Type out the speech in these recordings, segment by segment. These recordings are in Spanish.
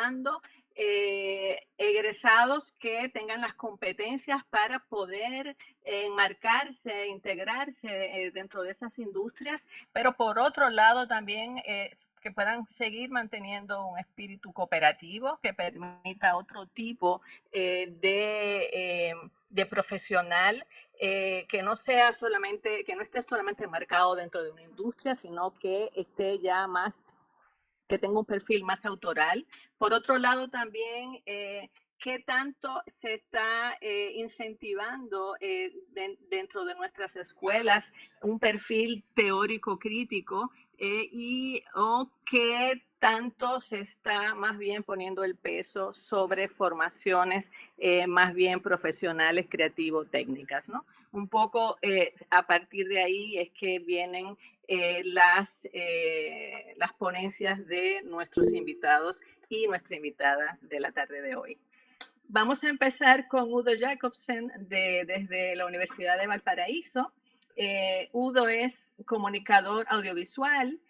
buscando egresados que tengan las competencias para poder enmarcarse, integrarse dentro de esas industrias, pero por otro lado también que puedan seguir manteniendo un espíritu cooperativo que permita otro tipo de profesional que no sea solamente, que no esté solamente marcado dentro de una industria, sino que esté ya más, que tenga un perfil más autoral. Por otro lado, también, ¿qué tanto se está incentivando dentro de nuestras escuelas un perfil teórico crítico y o qué tanto se está más bien poniendo el peso sobre formaciones más bien profesionales, creativo-técnicas, ¿no? Un poco a partir de ahí es que vienen las ponencias de nuestros invitados y nuestra invitada de la tarde de hoy. Vamos a empezar con Udo Jacobsen desde la Universidad de Valparaíso. Udo es comunicador audiovisual,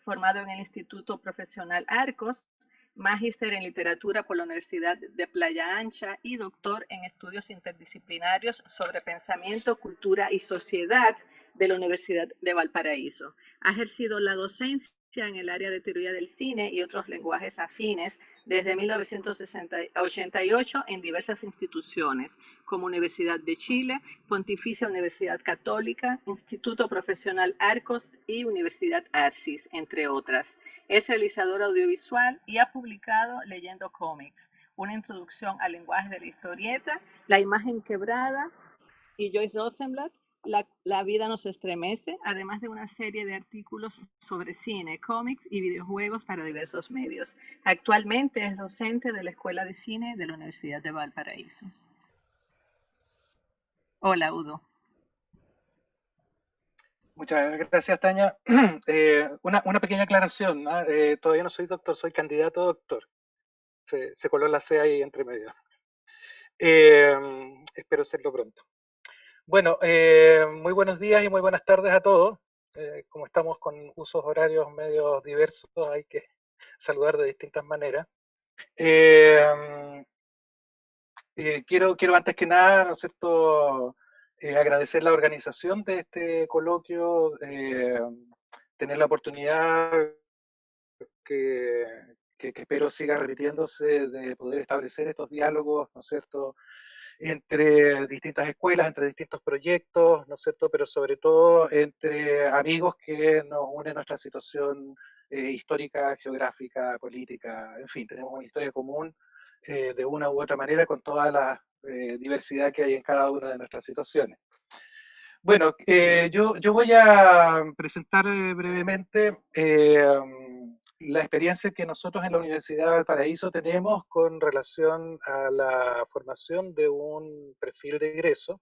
formado en el Instituto Profesional Arcos, magíster en literatura por la Universidad de Playa Ancha y doctor en estudios interdisciplinarios sobre pensamiento, cultura y sociedad de la Universidad de Valparaíso. Ha ejercido la docencia en el área de teoría del cine y otros lenguajes afines desde 1988 en diversas instituciones, como Universidad de Chile, Pontificia Universidad Católica, Instituto Profesional Arcos y Universidad Arcis, entre otras. Es realizador audiovisual y ha publicado Leyendo Cómics, una introducción al lenguaje de la historieta, La imagen quebrada y Joyce Rosenblatt, la vida nos estremece, además de una serie de artículos sobre cine, cómics y videojuegos para diversos medios. Actualmente es docente de la Escuela de Cine de la Universidad de Valparaíso. Hola, Udo. Muchas gracias, Tania. Una pequeña aclaración, ¿no? Todavía no soy doctor, soy candidato a doctor. Se coló la C ahí entre medio. Espero serlo pronto. Bueno, muy buenos días y muy buenas tardes a todos. Como estamos con usos horarios medio diversos, hay que saludar de distintas maneras. Quiero antes que nada, ¿no es cierto?, agradecer la organización de este coloquio, tener la oportunidad que, que espero siga repitiéndose de poder establecer estos diálogos, ¿no es cierto?, entre distintas escuelas, entre distintos proyectos, ¿no es cierto?, pero sobre todo entre amigos que nos une nuestra situación histórica, geográfica, política, en fin, tenemos una historia común de una u otra manera con toda la diversidad que hay en cada una de nuestras situaciones. Bueno, yo voy a presentar brevemente la experiencia que nosotros en la Universidad de Valparaíso tenemos con relación a la formación de un perfil de egreso,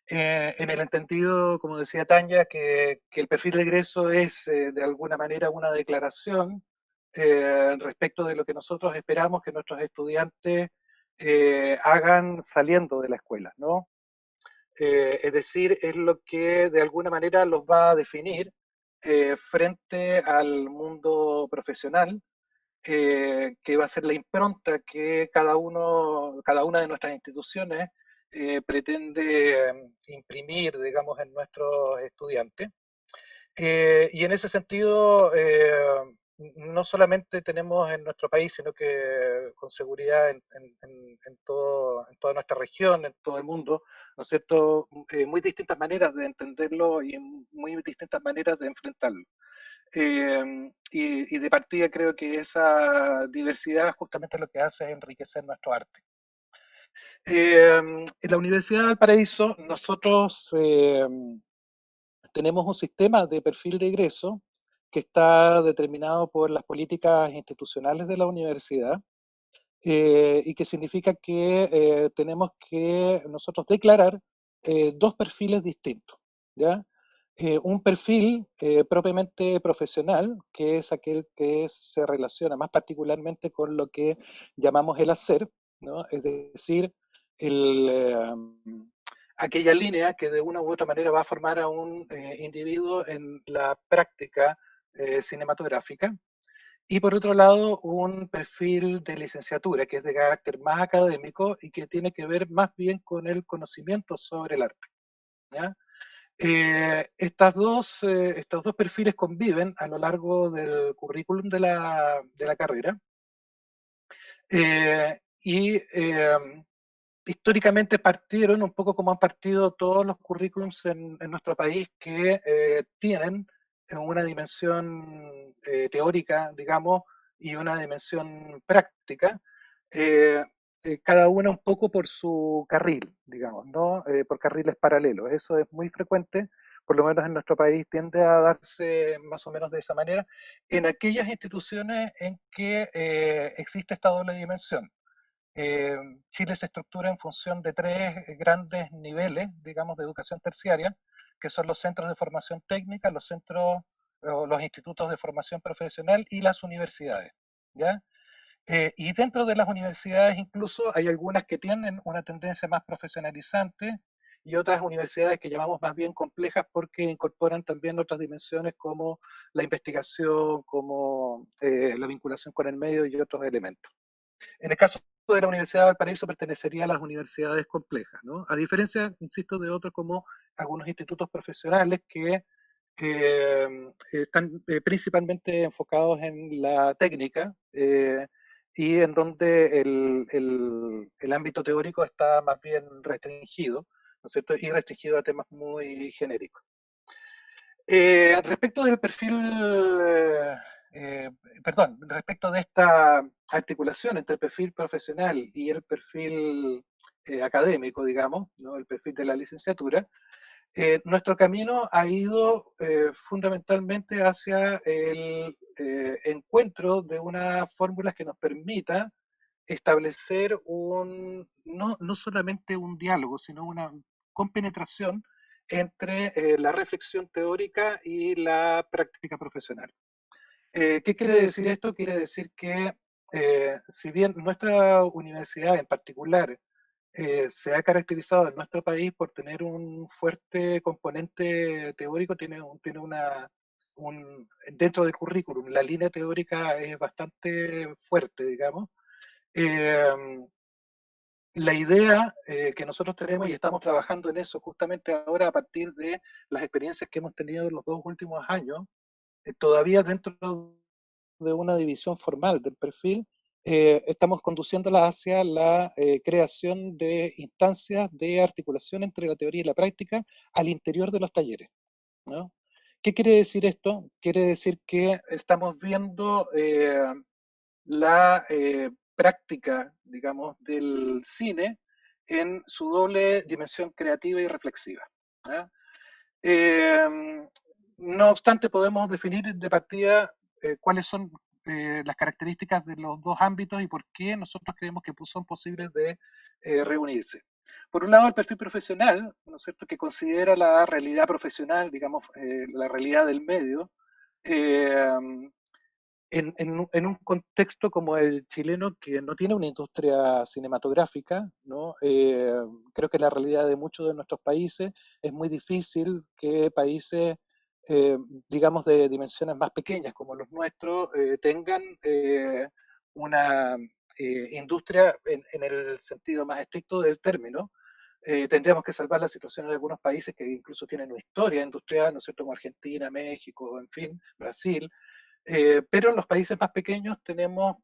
en el entendido, como decía Tanya, que el perfil de egreso es de alguna manera una declaración respecto de lo que nosotros esperamos que nuestros estudiantes hagan saliendo de la escuela, ¿no? Es decir, es lo que de alguna manera los va a definir frente al mundo profesional, que va a ser la impronta que cada una de nuestras instituciones pretende imprimir, digamos, en nuestros estudiantes. Y en ese sentido, no solamente tenemos en nuestro país, sino que con seguridad en toda nuestra región, en todo el mundo, ¿no es cierto?, muy distintas maneras de entenderlo y muy distintas maneras de enfrentarlo. Y de partida creo que esa diversidad justamente lo que hace es enriquecer nuestro arte. En la Universidad de Valparaíso nosotros tenemos un sistema de perfil de egreso que está determinado por las políticas institucionales de la universidad y que significa que tenemos que nosotros declarar dos perfiles distintos, ¿ya? Un perfil propiamente profesional, que es aquel que se relaciona más particularmente con lo que llamamos el hacer, ¿no? Es decir, el, aquella línea que de una u otra manera va a formar a un individuo en la práctica cinematográfica. Y por otro lado, un perfil de licenciatura que es de carácter más académico y que tiene que ver más bien con el conocimiento sobre el arte. ¿Ya? Estos dos perfiles conviven a lo largo del currículum de la carrera y históricamente partieron un poco como han partido todos los currículums en nuestro país que tienen una dimensión teórica, digamos, y una dimensión práctica, eh, cada una un poco por su carril, digamos, ¿no? Por carriles paralelos. Eso es muy frecuente, por lo menos en nuestro país tiende a darse más o menos de esa manera, en aquellas instituciones en que existe esta doble dimensión. eh, Chile se estructura en función de tres grandes niveles, digamos, de educación terciaria, que son los centros de formación técnica, los centros o los institutos de formación profesional y las universidades, ¿ya? Y dentro de las universidades incluso hay algunas que tienen una tendencia más profesionalizante y otras universidades que llamamos más bien complejas porque incorporan también otras dimensiones como la investigación, como la vinculación con el medio y otros elementos. En el caso de la Universidad de Valparaíso pertenecería a las universidades complejas, ¿no? A diferencia, insisto, de otros como algunos institutos profesionales que están principalmente enfocados en la técnica y en donde el ámbito teórico está más bien restringido, ¿no es cierto? Y restringido a temas muy genéricos. Respecto del perfil, eh, perdón, respecto de esta articulación entre el perfil profesional y el perfil académico, digamos, ¿no? El perfil de la licenciatura, nuestro camino ha ido fundamentalmente hacia el encuentro de unas fórmulas que nos permita establecer no solamente un diálogo, sino una compenetración entre la reflexión teórica y la práctica profesional. ¿Qué quiere decir esto? Quiere decir que si bien nuestra universidad en particular se ha caracterizado en nuestro país por tener un fuerte componente teórico, dentro del currículum, la línea teórica es bastante fuerte, digamos. Eh, la idea que nosotros tenemos y estamos trabajando en eso justamente ahora a partir de las experiencias que hemos tenido en los 2 últimos años, todavía dentro de una división formal del perfil, estamos conduciéndola hacia la creación de instancias de articulación entre la teoría y la práctica al interior de los talleres, ¿no? ¿Qué quiere decir esto? Quiere decir que estamos viendo la práctica, digamos, del cine en su doble dimensión creativa y reflexiva. ¿Ya? Eh, no obstante, podemos definir de partida cuáles son las características de los dos ámbitos y por qué nosotros creemos que son posibles de reunirse. Por un lado, el perfil profesional, ¿no es cierto?, que considera la realidad profesional, digamos, la realidad del medio, eh, en un contexto como el chileno, que no tiene una industria cinematográfica, ¿no? Creo que la realidad de muchos de nuestros países es muy difícil que países, eh, digamos, de dimensiones más pequeñas como los nuestros, tengan una industria en el sentido más estricto del término. Tendríamos que salvar la situación en algunos países que incluso tienen una historia industrial, ¿no es cierto?, como Argentina, México, en fin, Brasil, pero en los países más pequeños tenemos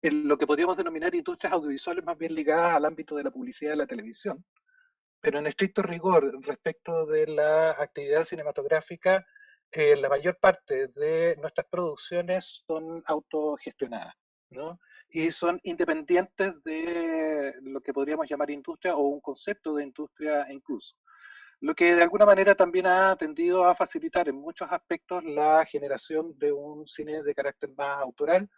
lo que podríamos denominar industrias audiovisuales más bien ligadas al ámbito de la publicidad y la televisión, pero en estricto rigor respecto de la actividad cinematográfica, la mayor parte de nuestras producciones son autogestionadas, ¿no? Y son independientes de lo que podríamos llamar industria o un concepto de industria incluso, lo que de alguna manera también ha tendido a facilitar en muchos aspectos la generación de un cine de carácter más autoral,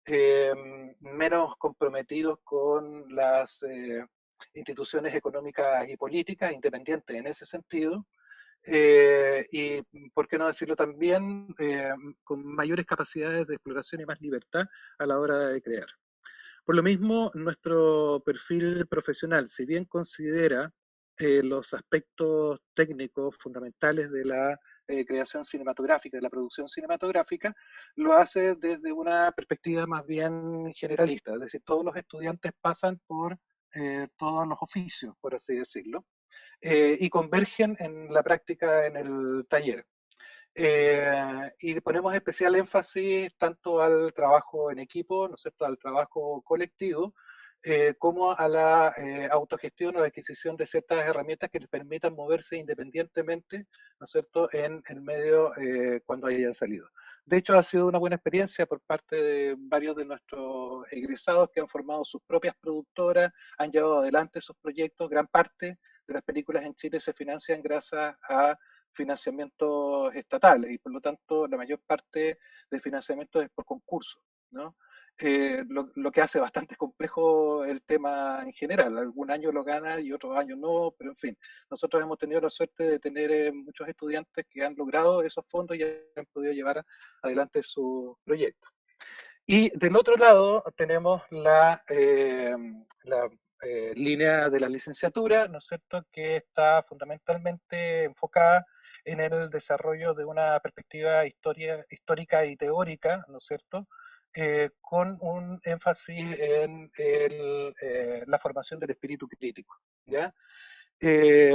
eh, menos comprometidos con las instituciones económicas y políticas, independientes en ese sentido, y, por qué no decirlo también, con mayores capacidades de exploración y más libertad a la hora de crear. Por lo mismo, nuestro perfil profesional, si bien considera los aspectos técnicos fundamentales de la creación cinematográfica, de la producción cinematográfica, lo hace desde una perspectiva más bien generalista, es decir, todos los estudiantes pasan por todos los oficios, por así decirlo, y convergen en la práctica en el taller. Y ponemos especial énfasis tanto al trabajo en equipo, ¿no es cierto?, al trabajo colectivo, como a la autogestión o la adquisición de ciertas herramientas que les permitan moverse independientemente, ¿no es cierto?, en el medio cuando hayan salido. De hecho, ha sido una buena experiencia por parte de varios de nuestros egresados que han formado sus propias productoras, han llevado adelante sus proyectos. Gran parte de las películas en Chile se financian gracias a financiamientos estatales y por lo tanto la mayor parte del financiamiento es por concurso, ¿no? Lo que hace bastante complejo el tema en general. Algún año lo gana y otros años no, pero en fin, nosotros hemos tenido la suerte de tener muchos estudiantes que han logrado esos fondos y han podido llevar adelante su proyecto. Y del otro lado tenemos la línea de la licenciatura, ¿no es cierto?, que está fundamentalmente enfocada en el desarrollo de una perspectiva histórica y teórica, ¿no es cierto?, con un énfasis en la formación del espíritu crítico, ¿ya? Y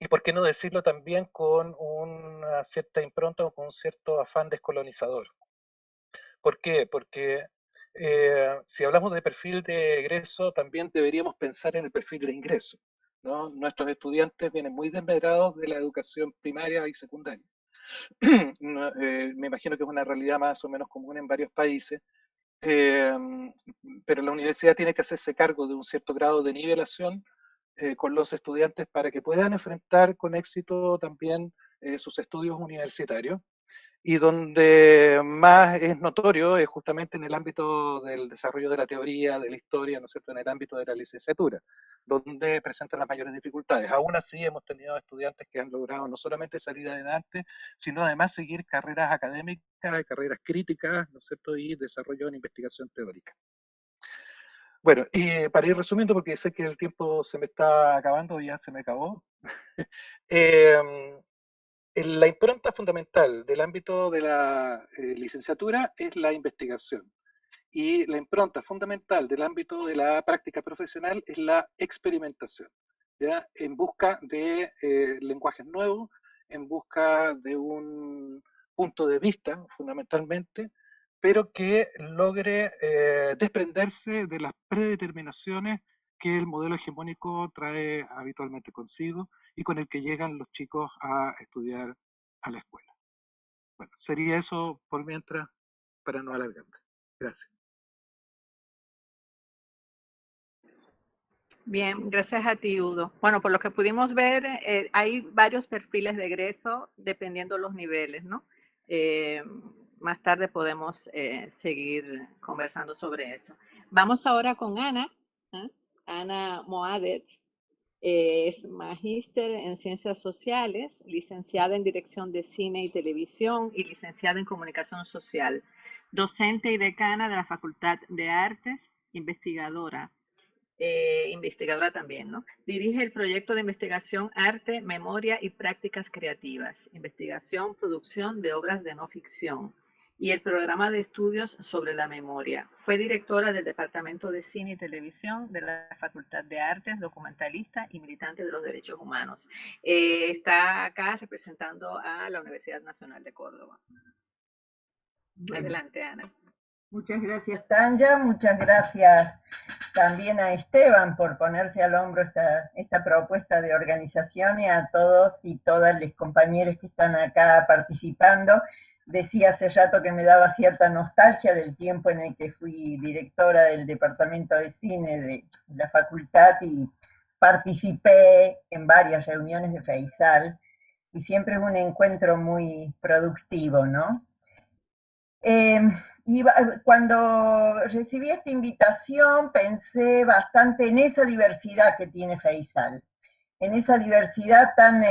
por qué no decirlo también con una cierta impronta o con un cierto afán descolonizador. ¿Por qué? Porque si hablamos de perfil de egreso, también deberíamos pensar en el perfil de ingreso, ¿no? Nuestros estudiantes vienen muy desmedrados de la educación primaria y secundaria. Me imagino que es una realidad más o menos común en varios países, eh, pero la universidad tiene que hacerse cargo de un cierto grado de nivelación con los estudiantes para que puedan enfrentar con éxito también sus estudios universitarios. Y donde más es notorio es justamente en el ámbito del desarrollo de la teoría, de la historia, ¿no es cierto?, en el ámbito de la licenciatura, donde presentan las mayores dificultades. Aún así hemos tenido estudiantes que han logrado no solamente salir adelante, sino además seguir carreras académicas, carreras críticas, ¿no es cierto?, y desarrollo en investigación teórica. Bueno, y para ir resumiendo, porque sé que el tiempo se me está acabando, ya se me acabó. La impronta fundamental del ámbito de la licenciatura es la investigación y la impronta fundamental del ámbito de la práctica profesional es la experimentación, ¿ya? En busca de lenguajes nuevos, en busca de un punto de vista fundamentalmente, pero que logre desprenderse de las predeterminaciones que el modelo hegemónico trae habitualmente consigo y con el que llegan los chicos a estudiar a la escuela. Bueno, sería eso por mientras, para no alargarme. Gracias. Bien, gracias a ti, Udo. Bueno, por lo que pudimos ver, hay varios perfiles de egreso dependiendo los niveles, ¿no? Eh, Más tarde podemos seguir conversando sobre eso. Vamos ahora con Ana, ¿eh? Ana Moadet. Es magíster en Ciencias Sociales, licenciada en Dirección de Cine y Televisión y licenciada en Comunicación Social, docente y decana de la Facultad de Artes, investigadora también, ¿no? Dirige el proyecto de investigación Arte, Memoria y Prácticas Creativas, investigación, producción de obras de no ficción y el programa de estudios sobre la memoria. Fue directora del Departamento de Cine y Televisión de la Facultad de Artes, documentalista y militante de los derechos humanos. Está acá representando a la Universidad Nacional de Córdoba. Bueno, adelante, Ana. Muchas gracias, Tanya. Muchas gracias también a Esteban por ponerse al hombro esta propuesta de organización y a todos y todas los compañeros que están acá participando. Decía hace rato que me daba cierta nostalgia del tiempo en el que fui directora del Departamento de Cine de la facultad y participé en varias reuniones de Feisal y siempre es un encuentro muy productivo, ¿no? Y cuando recibí esta invitación pensé bastante en esa diversidad que tiene Feisal, en esa diversidad tan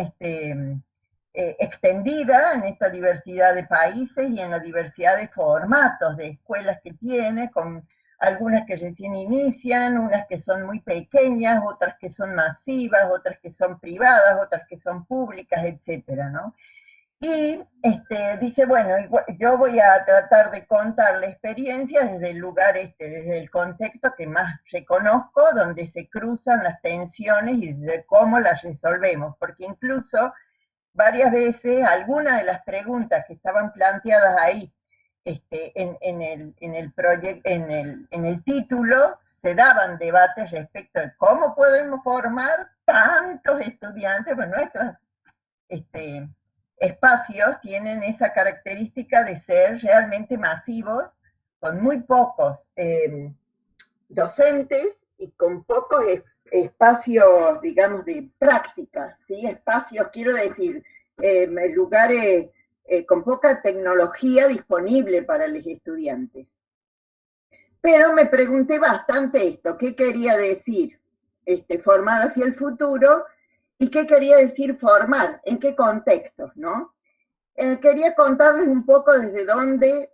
extendida, en esta diversidad de países y en la diversidad de formatos de escuelas que tiene, con algunas que recién inician, unas que son muy pequeñas, otras que son masivas, otras que son privadas, otras que son públicas, etcétera, ¿no? Y dije, bueno, yo voy a tratar de contar la experiencia desde el lugar, desde el contexto que más reconozco, donde se cruzan las tensiones y de cómo las resolvemos, porque incluso varias veces algunas de las preguntas que estaban planteadas ahí en el título, se daban debates respecto de cómo podemos formar tantos estudiantes, pues nuestros espacios tienen esa característica de ser realmente masivos, con muy pocos docentes y con pocos espacios, digamos, de práctica, ¿sí? Espacios, quiero decir, lugares con poca tecnología disponible para los estudiantes. Pero me pregunté bastante esto, ¿qué quería decir formar hacia el futuro? ¿Y qué quería decir formar? ¿En qué contextos, no? Quería contarles un poco desde dónde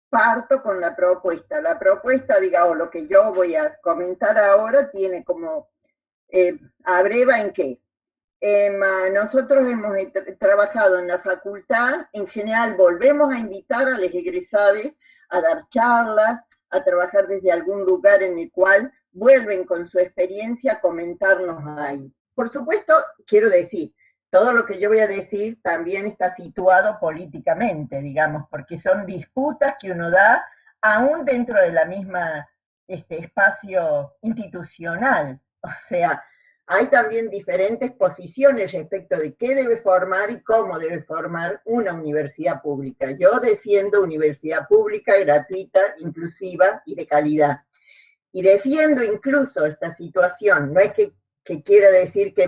parto con la propuesta. La propuesta, digamos, lo que yo voy a comentar ahora tiene como abreva en qué. Nosotros hemos trabajado en la facultad, en general volvemos a invitar a los egresados a dar charlas, a trabajar desde algún lugar en el cual vuelven con su experiencia a comentarnos ahí. Por supuesto, quiero decir, todo lo que yo voy a decir también está situado políticamente, digamos, porque son disputas que uno da aún dentro de la misma espacio institucional. O sea, hay también diferentes posiciones respecto de qué debe formar y cómo debe formar una universidad pública. Yo defiendo universidad pública, gratuita, inclusiva y de calidad. Y defiendo incluso esta situación, no es que quiera decir que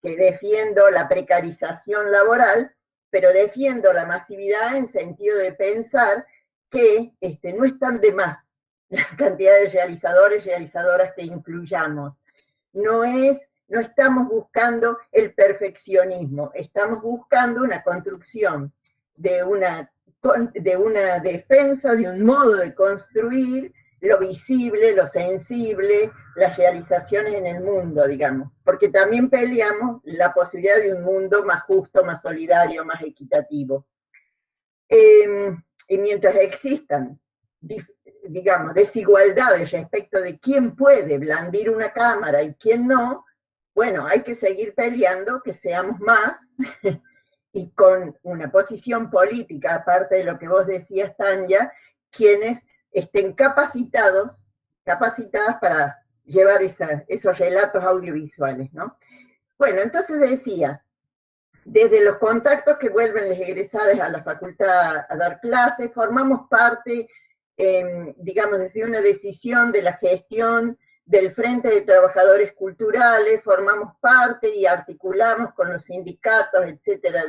defiendo la precarización laboral, pero defiendo la masividad en sentido de pensar que no están de más la cantidad de realizadores y realizadoras que incluyamos. No estamos buscando el perfeccionismo, estamos buscando una construcción de una defensa, de un modo de construir lo visible, lo sensible, las realizaciones en el mundo, digamos, porque también peleamos la posibilidad de un mundo más justo, más solidario, más equitativo. Y mientras existan, digamos, desigualdades respecto de quién puede blandir una cámara y quién no, bueno, hay que seguir peleando que seamos más y con una posición política, aparte de lo que vos decías, Tanya, quienes estén capacitadas para llevar esos relatos audiovisuales, ¿no? Bueno, entonces decía, desde los contactos que vuelven los egresados a la facultad a dar clases, formamos parte, digamos, desde una decisión de la gestión del Frente de Trabajadores Culturales, formamos parte y articulamos con los sindicatos, etcétera,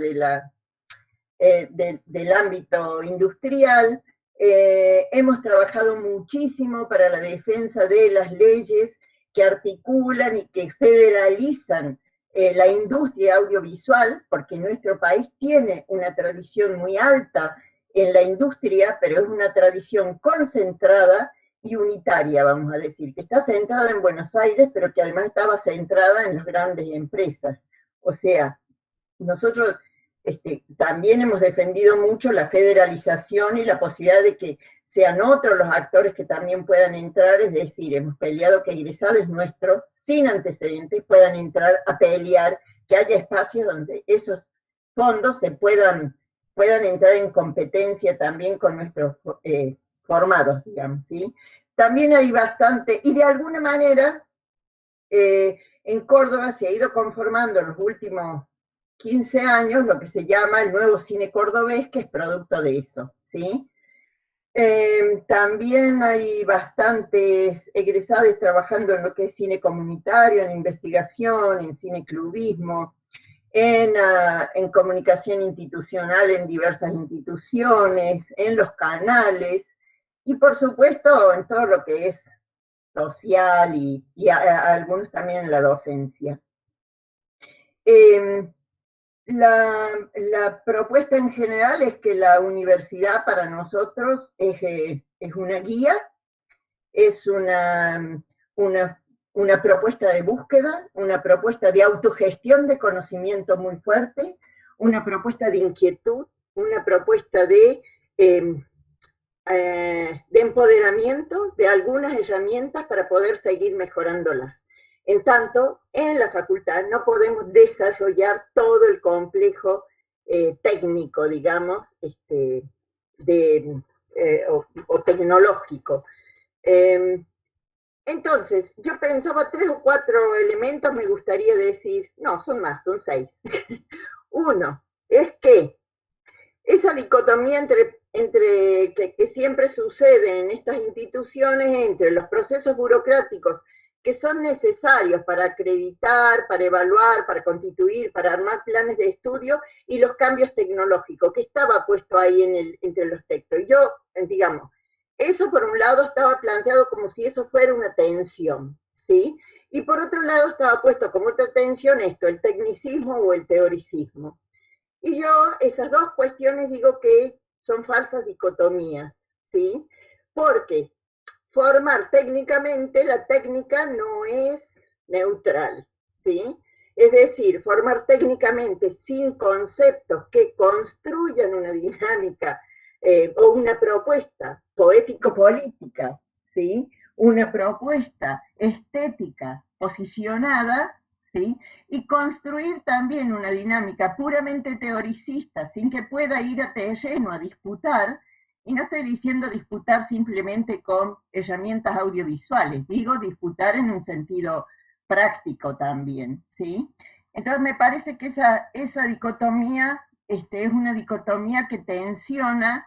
del ámbito industrial. Hemos trabajado muchísimo para la defensa de las leyes que articulan y que federalizan la industria audiovisual, porque nuestro país tiene una tradición muy alta en la industria, pero es una tradición concentrada y unitaria, vamos a decir, que está centrada en Buenos Aires, pero que además estaba centrada en las grandes empresas. O sea, nosotros también hemos defendido mucho la federalización y la posibilidad de que sean otros los actores que también puedan entrar, es decir, hemos peleado que egresados nuestros, sin antecedentes, puedan entrar a pelear, que haya espacios donde esos fondos se puedan entrar en competencia también con nuestros formados, digamos, ¿sí? También hay bastante, y de alguna manera, en Córdoba se ha ido conformando en los últimos 15 años lo que se llama el nuevo cine cordobés, que es producto de eso, ¿sí? También hay bastantes egresados trabajando en lo que es cine comunitario, en investigación, en cine clubismo, en comunicación institucional en diversas instituciones, en los canales, y por supuesto en todo lo que es social y algunos también en la docencia. La propuesta en general es que la universidad para nosotros es una guía es una propuesta de búsqueda, una propuesta de autogestión de conocimiento muy fuerte, una propuesta de inquietud, una propuesta de empoderamiento de algunas herramientas para poder seguir mejorándolas. En tanto, en la facultad no podemos desarrollar todo el complejo técnico, digamos, o tecnológico. Entonces, yo pensaba 3 o 4 elementos, me gustaría decir, no, son más, son 6. Uno, es que esa dicotomía que siempre sucede en estas instituciones entre los procesos burocráticos que son necesarios para acreditar, para evaluar, para constituir, para armar planes de estudio, y los cambios tecnológicos, que estaba puesto ahí entre los textos. Y yo, digamos, eso por un lado estaba planteado como si eso fuera una tensión, ¿sí? Y por otro lado estaba puesto como otra tensión esto, el tecnicismo o el teoricismo. Y yo esas dos cuestiones digo que son falsas dicotomías, ¿sí? Porque formar técnicamente, la técnica no es neutral, ¿sí? Es decir, formar técnicamente sin conceptos que construyan una dinámica o una propuesta poético-política, ¿sí? Una propuesta estética posicionada, ¿sí? Y construir también una dinámica puramente teoricista, sin que pueda ir a terreno a disputar. Y no estoy diciendo disputar simplemente con herramientas audiovisuales, digo disputar en un sentido práctico también, ¿sí? Entonces me parece que esa dicotomía es una dicotomía que tensiona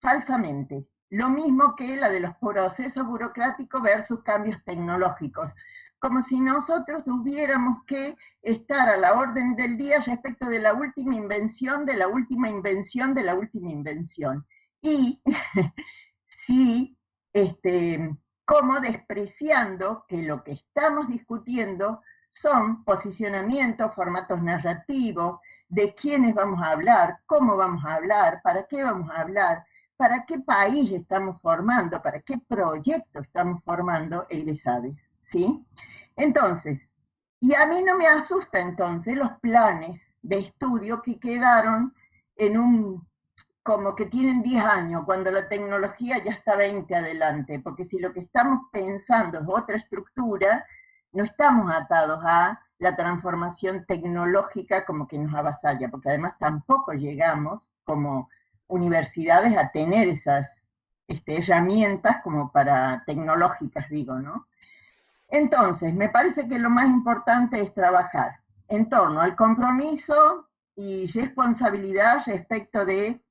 falsamente. Lo mismo que la de los procesos burocráticos versus cambios tecnológicos. Como si nosotros tuviéramos que estar a la orden del día respecto de la última invención, de la última invención, de la última invención. Y sí, como despreciando que lo que estamos discutiendo son posicionamientos, formatos narrativos, de quiénes vamos a hablar, cómo vamos a hablar, para qué vamos a hablar, para qué país estamos formando, para qué proyecto estamos formando egresados, ¿sí? Entonces, y a mí no me asusta entonces los planes de estudio que quedaron como que tienen 10 años, cuando la tecnología ya está 20 adelante, porque si lo que estamos pensando es otra estructura, no estamos atados a la transformación tecnológica como que nos avasalla, porque además tampoco llegamos como universidades a tener esas herramientas como para tecnológicas, digo, ¿no? Entonces, me parece que lo más importante es trabajar en torno al compromiso y responsabilidad respecto de,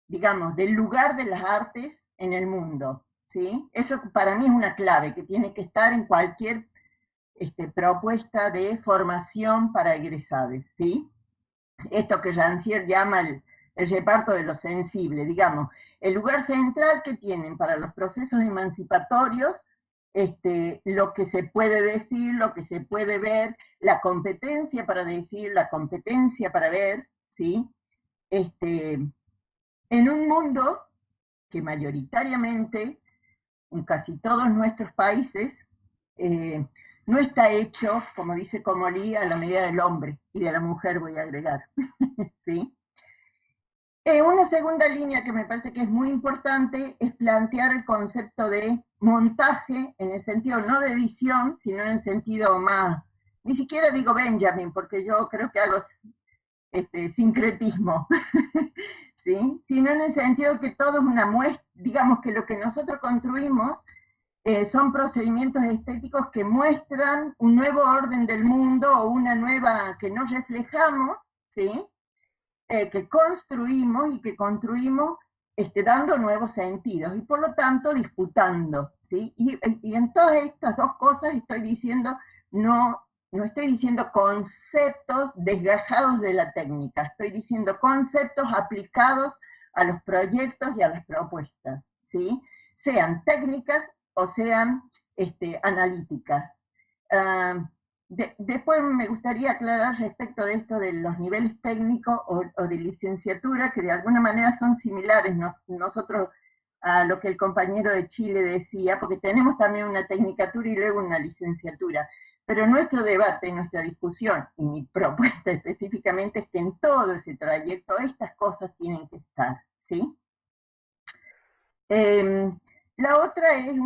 digamos, del lugar de las artes en el mundo, ¿sí? Eso para mí es una clave que tiene que estar en cualquier propuesta de formación para egresados, ¿sí? Esto que Rancière llama el reparto de lo sensible, digamos, el lugar central que tienen para los procesos emancipatorios, lo que se puede decir, lo que se puede ver, la competencia para decir, la competencia para ver, ¿sí? En un mundo que mayoritariamente, en casi todos nuestros países, no está hecho, como dice Comolli, a la medida del hombre y de la mujer, voy a agregar, ¿sí? Una segunda línea que me parece que es muy importante es plantear el concepto de montaje en el sentido no de edición, sino en el sentido más, ni siquiera digo Benjamin, porque yo creo que hago sincretismo, ¿sí? Sino en el sentido que todo es una muestra, digamos que lo que nosotros construimos son procedimientos estéticos que muestran un nuevo orden del mundo o una nueva que no reflejamos, ¿sí? Que construimos y que construimos dando nuevos sentidos y por lo tanto disputando, ¿sí? Y en todas estas dos cosas estoy diciendo, no estoy diciendo conceptos desgajados de la técnica, estoy diciendo conceptos aplicados a los proyectos y a las propuestas, ¿sí? Sean técnicas o sean analíticas. Después me gustaría aclarar respecto de esto de los niveles técnicos o de licenciatura, que de alguna manera son similares. Nosotros a lo que el compañero de Chile decía, porque tenemos también una tecnicatura y luego una licenciatura. Pero nuestro debate, nuestra discusión, y mi propuesta específicamente es que en todo ese trayecto estas cosas tienen que estar, ¿sí? La otra es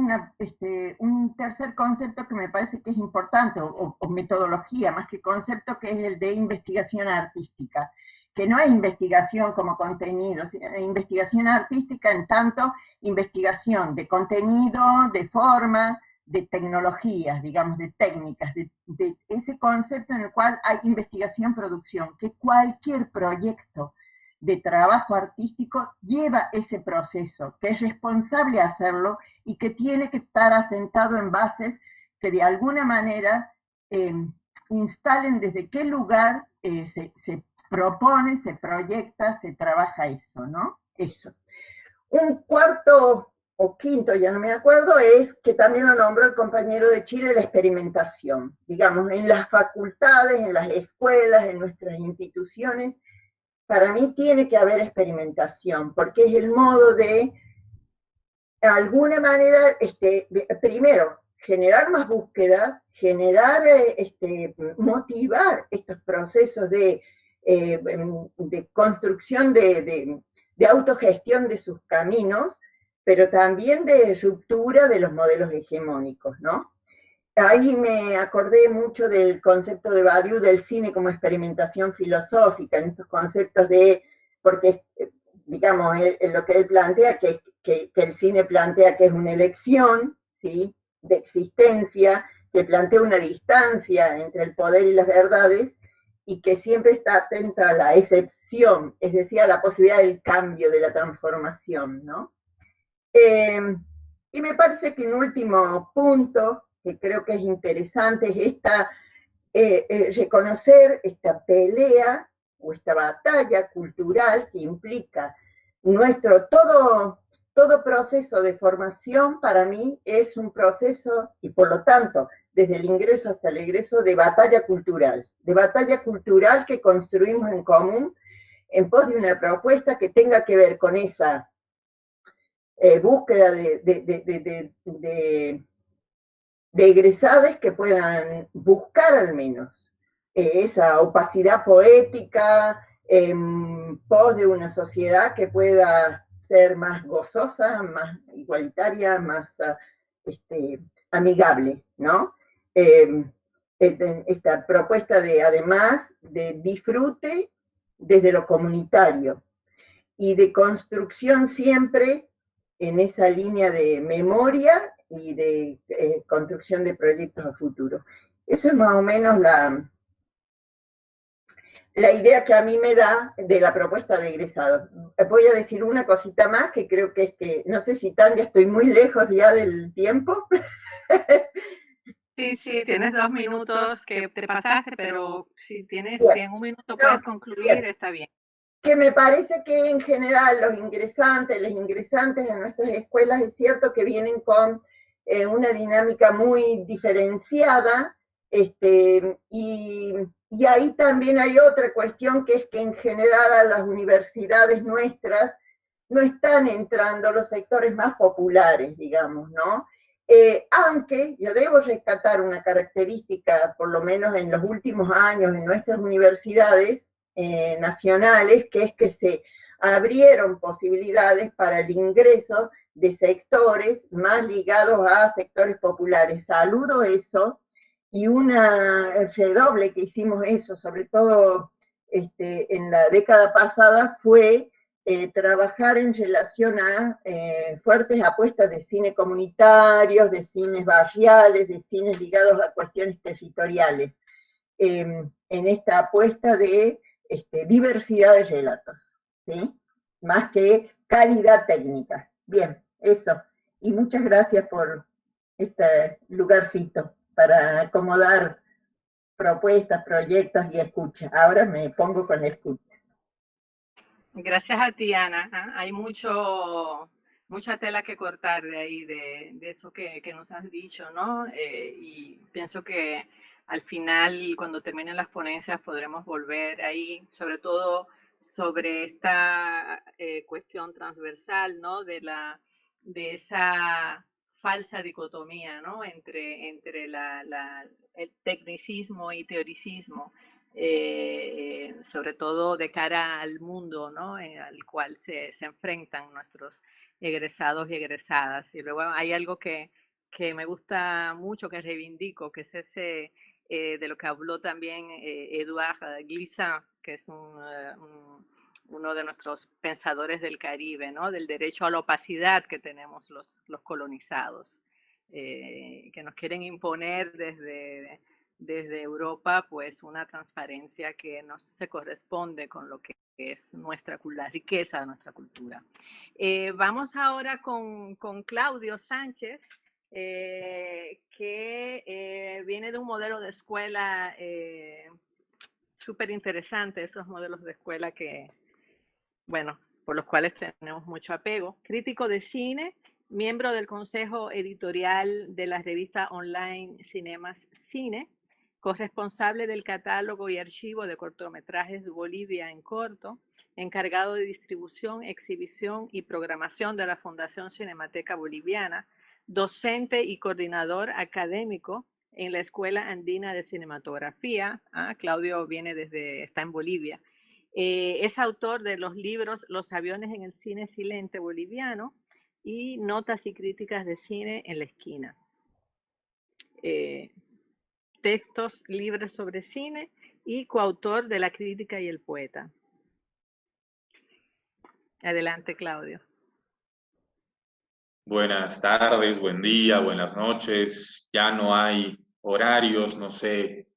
un tercer concepto que me parece que es importante, o metodología más que concepto, que es el de investigación artística, que no es investigación como contenido, sino investigación artística en tanto investigación de contenido, de forma, de tecnologías, digamos, de técnicas, de ese concepto en el cual hay investigación-producción, que cualquier proyecto de trabajo artístico lleva ese proceso, que es responsable hacerlo y que tiene que estar asentado en bases que de alguna manera instalen desde qué lugar se propone, se proyecta, se trabaja eso, ¿no? Eso. Un cuarto o quinto, ya no me acuerdo, es que también lo nombró el compañero de Chile, la experimentación. Digamos, en las facultades, en las escuelas, en nuestras instituciones, para mí tiene que haber experimentación, porque es el modo de alguna manera, primero, generar más búsquedas, generar, motivar estos procesos de construcción de autogestión de sus caminos, pero también de ruptura de los modelos hegemónicos, ¿no? Ahí me acordé mucho del concepto de Badiou del cine como experimentación filosófica, en estos conceptos de, porque, digamos, lo que él plantea, que el cine plantea que es una elección, ¿sí?, de existencia, que plantea una distancia entre el poder y las verdades, y que siempre está atenta a la excepción, es decir, a la posibilidad del cambio, de la transformación, ¿no? Y me parece que un último punto, que creo que es interesante, es reconocer esta pelea o esta batalla cultural que implica todo proceso de formación. Para mí es un proceso, y por lo tanto, desde el ingreso hasta el egreso, de batalla cultural que construimos en común en pos de una propuesta que tenga que ver con esa búsqueda de egresados que puedan buscar al menos esa opacidad poética en pos de una sociedad que pueda ser más gozosa, más igualitaria, más amigable, ¿no? Esta propuesta de, además, de disfrute desde lo comunitario y de construcción siempre en esa línea de memoria y de construcción de proyectos a futuro. Eso es más o menos la idea que a mí me da de la propuesta de egresados. Voy a decir una cosita más que creo que es que, no sé si Tania, estoy muy lejos ya del tiempo. Sí, tienes 2 minutos que te pasaste, pero si en un minuto puedes concluir, está bien. Que me parece que en general los ingresantes en nuestras escuelas es cierto que vienen con una dinámica muy diferenciada, y ahí también hay otra cuestión, que es que en general a las universidades nuestras no están entrando los sectores más populares, digamos, ¿no? Aunque yo debo rescatar una característica, por lo menos en los últimos años en nuestras universidades nacionales, que es que se abrieron posibilidades para el ingreso de sectores más ligados a sectores populares. Saludo eso, y una redoble que hicimos eso, sobre todo en la década pasada, fue trabajar en relación a fuertes apuestas de cine comunitarios, de cines barriales, de cines ligados a cuestiones territoriales, en esta apuesta de diversidad de relatos, ¿sí?, más que calidad técnica. Bien, eso. Y muchas gracias por este lugarcito para acomodar propuestas, proyectos y escucha. Ahora me pongo con la escucha. Gracias a ti, Ana. Hay mucha tela que cortar de ahí, de eso que nos has dicho, ¿no? Y pienso que al final, cuando terminen las ponencias, podremos volver ahí, sobre todo sobre esta cuestión transversal, ¿no? esa falsa dicotomía, ¿no? entre el tecnicismo y teoricismo, sobre todo de cara al mundo, ¿no? Al cual se enfrentan nuestros egresados y egresadas. Y luego hay algo que me gusta mucho, que reivindico, que es ese de lo que habló también Edouard Glissant, que es uno de nuestros pensadores del Caribe, ¿no? Del derecho a la opacidad que tenemos los colonizados, que nos quieren imponer desde Europa, pues una transparencia que no se corresponde con lo que es la riqueza de nuestra cultura. Vamos ahora con Claudio Sánchez, que viene de un modelo de escuela súper interesante, esos modelos de escuela que, bueno, por los cuales tenemos mucho apego. Crítico de cine, miembro del consejo editorial de la revista online Cinemas Cine, corresponsable del catálogo y archivo de cortometrajes Bolivia en Corto, encargado de distribución, exhibición y programación de la Fundación Cinemateca Boliviana, docente y coordinador académico en la Escuela Andina de Cinematografía. Claudio está en Bolivia. Es autor de los libros Los aviones en el cine silente boliviano y Notas y críticas de cine en la esquina. Textos libres sobre cine y coautor de La crítica y el poeta. Adelante, Claudio. Buenas tardes, buen día, buenas noches. Ya no hay horarios, no sé,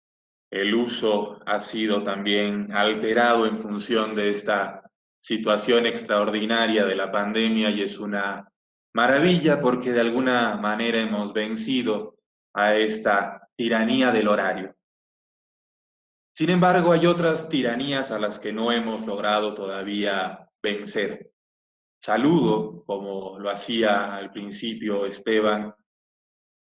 el uso ha sido también alterado en función de esta situación extraordinaria de la pandemia y es una maravilla porque de alguna manera hemos vencido a esta tiranía del horario. Sin embargo, hay otras tiranías a las que no hemos logrado todavía vencer. Saludo, como lo hacía al principio Esteban,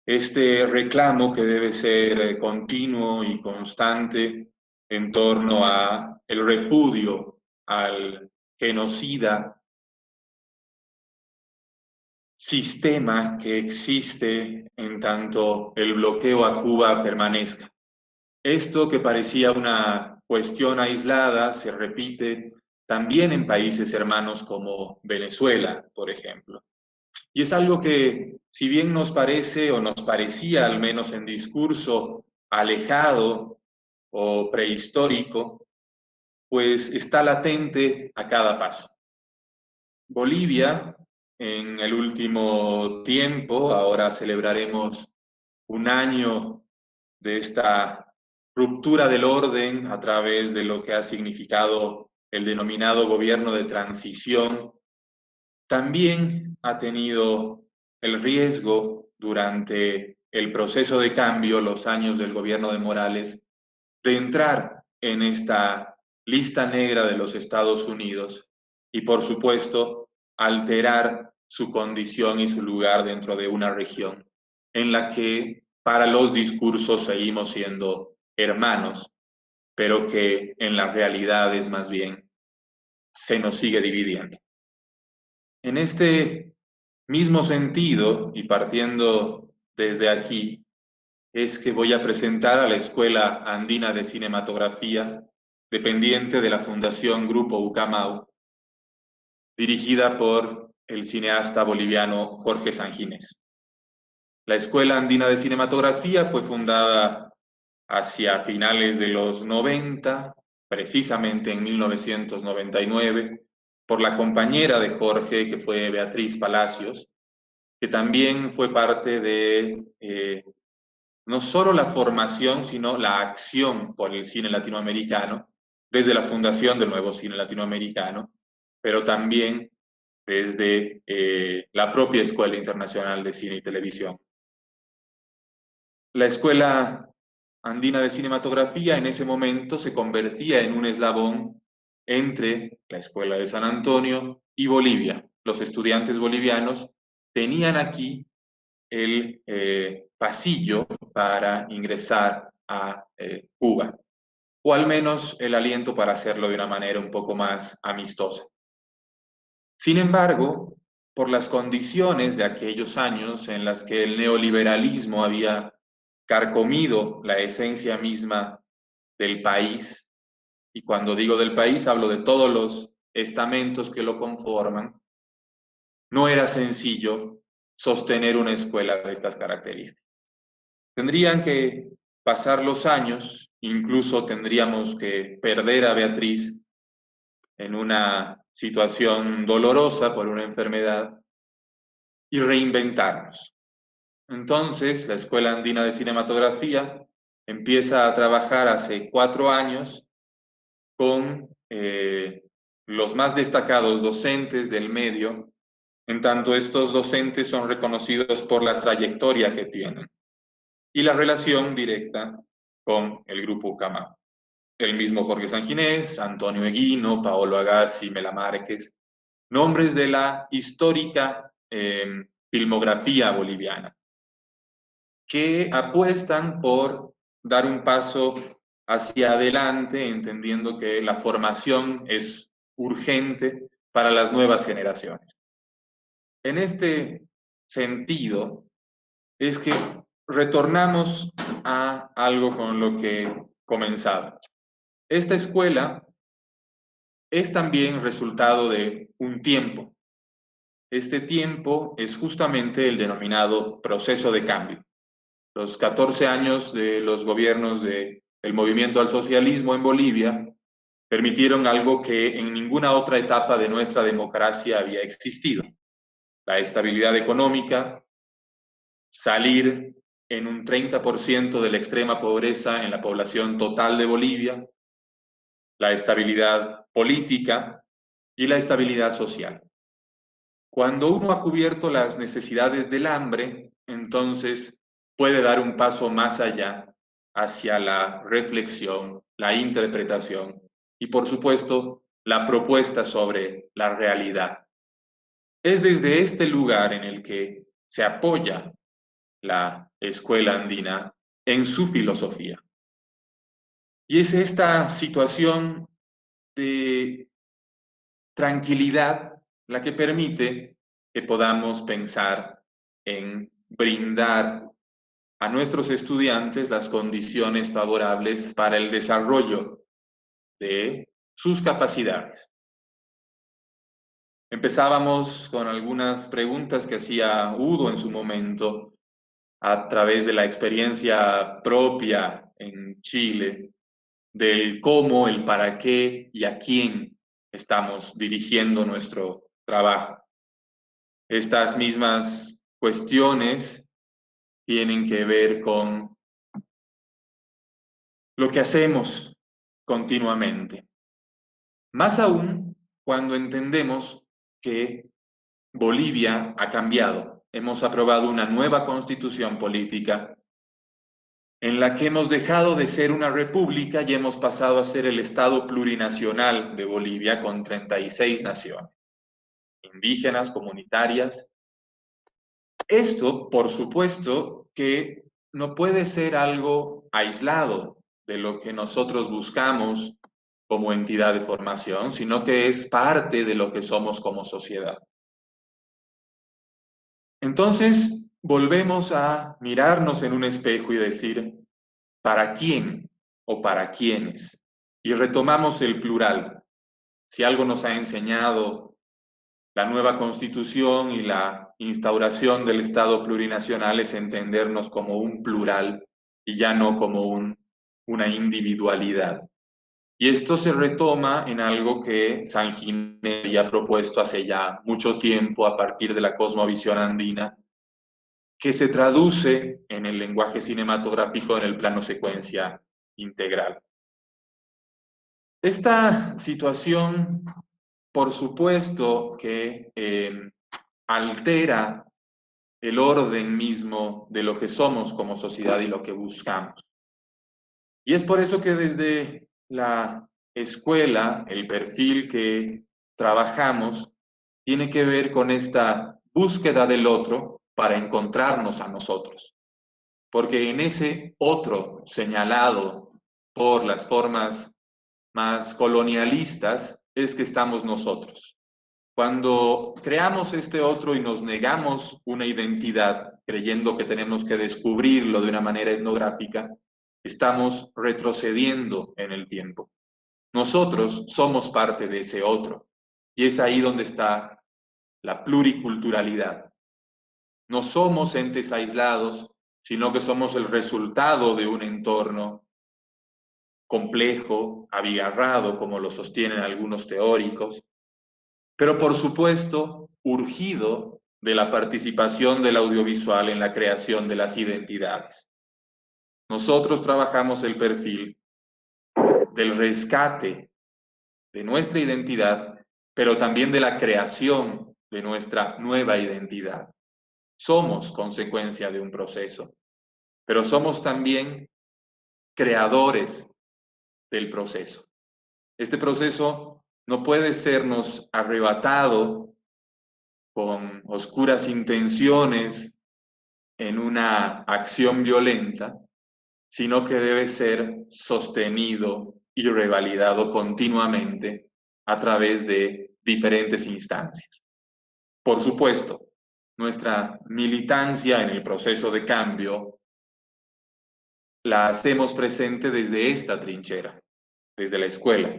este reclamo que debe ser continuo y constante en torno a el repudio al genocida sistema que existe en tanto el bloqueo a Cuba permanezca. Esto que parecía una cuestión aislada se repite también en países hermanos como Venezuela, por ejemplo. Y es algo que, si bien nos parece o nos parecía, al menos en discurso, alejado o prehistórico, pues está latente a cada paso. Bolivia, en el último tiempo, ahora celebraremos un año de esta ruptura del orden a través de lo que ha significado el denominado gobierno de transición, también ha tenido el riesgo durante el proceso de cambio, los años del gobierno de Morales, de entrar en esta lista negra de los Estados Unidos y, por supuesto, alterar su condición y su lugar dentro de una región en la que para los discursos seguimos siendo hermanos, pero que en la realidad es más bien se nos sigue dividiendo. En este mismo sentido, y partiendo desde aquí, es que voy a presentar a la Escuela Andina de Cinematografía, dependiente de la Fundación Grupo Ucamau, dirigida por el cineasta boliviano Jorge Sanginés. La Escuela Andina de Cinematografía fue fundada hacia finales de los 90, precisamente en 1999, por la compañera de Jorge, que fue Beatriz Palacios, que también fue parte de no solo la formación, sino la acción por el cine latinoamericano, desde la fundación del nuevo cine latinoamericano, pero también desde la propia Escuela Internacional de Cine y Televisión. La Escuela Andina de Cinematografía en ese momento se convertía en un eslabón entre la Escuela de San Antonio y Bolivia. Los estudiantes bolivianos tenían aquí el pasillo para ingresar a Cuba, o al menos el aliento para hacerlo de una manera un poco más amistosa. Sin embargo, por las condiciones de aquellos años en las que el neoliberalismo había carcomido la esencia misma del país, y cuando digo del país hablo de todos los estamentos que lo conforman, no era sencillo sostener una escuela de estas características. Tendrían que pasar los años, incluso tendríamos que perder a Beatriz en una situación dolorosa por una enfermedad y reinventarnos. Entonces, la Escuela Andina de Cinematografía empieza a trabajar hace 4 años con los más destacados docentes del medio, en tanto estos docentes son reconocidos por la trayectoria que tienen y la relación directa con el Grupo Ucamau. El mismo Jorge Sanginés, Antonio Eguino, Paolo Agassi, Mela Márquez, nombres de la histórica filmografía boliviana, que apuestan por dar un paso hacia adelante, entendiendo que la formación es urgente para las nuevas generaciones. En este sentido, es que retornamos a algo con lo que comenzaba. Esta escuela es también resultado de un tiempo. Este tiempo es justamente el denominado proceso de cambio. Los 14 años de los gobiernos del movimiento al socialismo en Bolivia permitieron algo que en ninguna otra etapa de nuestra democracia había existido: la estabilidad económica, salir en un 30% de la extrema pobreza en la población total de Bolivia, la estabilidad política y la estabilidad social. Cuando uno ha cubierto las necesidades del hambre, entonces puede dar un paso más allá hacia la reflexión, la interpretación y, por supuesto, la propuesta sobre la realidad. Es desde este lugar en el que se apoya la Escuela Andina en su filosofía. Y es esta situación de tranquilidad la que permite que podamos pensar en brindar a nuestros estudiantes las condiciones favorables para el desarrollo de sus capacidades. Empezábamos con algunas preguntas que hacía Udo en su momento a través de la experiencia propia en Chile, del cómo, el para qué y a quién estamos dirigiendo nuestro trabajo. Estas mismas cuestiones tienen que ver con lo que hacemos continuamente. Más aún cuando entendemos que Bolivia ha cambiado. Hemos aprobado una nueva constitución política en la que hemos dejado de ser una república y hemos pasado a ser el Estado plurinacional de Bolivia con 36 naciones, indígenas, comunitarias. Esto, por supuesto, que no puede ser algo aislado de lo que nosotros buscamos como entidad de formación, sino que es parte de lo que somos como sociedad. Entonces, volvemos a mirarnos en un espejo y decir, ¿para quién o para quiénes? Y retomamos el plural. Si algo nos ha enseñado la nueva Constitución y la instauración del Estado plurinacional es entendernos como un plural y ya no como una individualidad. Y esto se retoma en algo que Sanginés había propuesto hace ya mucho tiempo a partir de la cosmovisión andina, que se traduce en el lenguaje cinematográfico en el plano secuencia integral. Esta situación, por supuesto, que altera el orden mismo de lo que somos como sociedad y lo que buscamos. Y es por eso que desde la escuela, el perfil que trabajamos tiene que ver con esta búsqueda del otro para encontrarnos a nosotros. Porque en ese otro señalado por las formas más colonialistas es que estamos nosotros. Cuando creamos este otro y nos negamos una identidad, creyendo que tenemos que descubrirlo de una manera etnográfica, estamos retrocediendo en el tiempo. Nosotros somos parte de ese otro, y es ahí donde está la pluriculturalidad. No somos entes aislados, sino que somos el resultado de un entorno complejo, abigarrado, como lo sostienen algunos teóricos, pero por supuesto, urgido de la participación del audiovisual en la creación de las identidades. Nosotros trabajamos el perfil del rescate de nuestra identidad, pero también de la creación de nuestra nueva identidad. Somos consecuencia de un proceso, pero somos también creadores del proceso. Este proceso no puede sernos arrebatado con oscuras intenciones en una acción violenta, sino que debe ser sostenido y revalidado continuamente a través de diferentes instancias. Por supuesto, nuestra militancia en el proceso de cambio la hacemos presente desde esta trinchera, desde la escuela,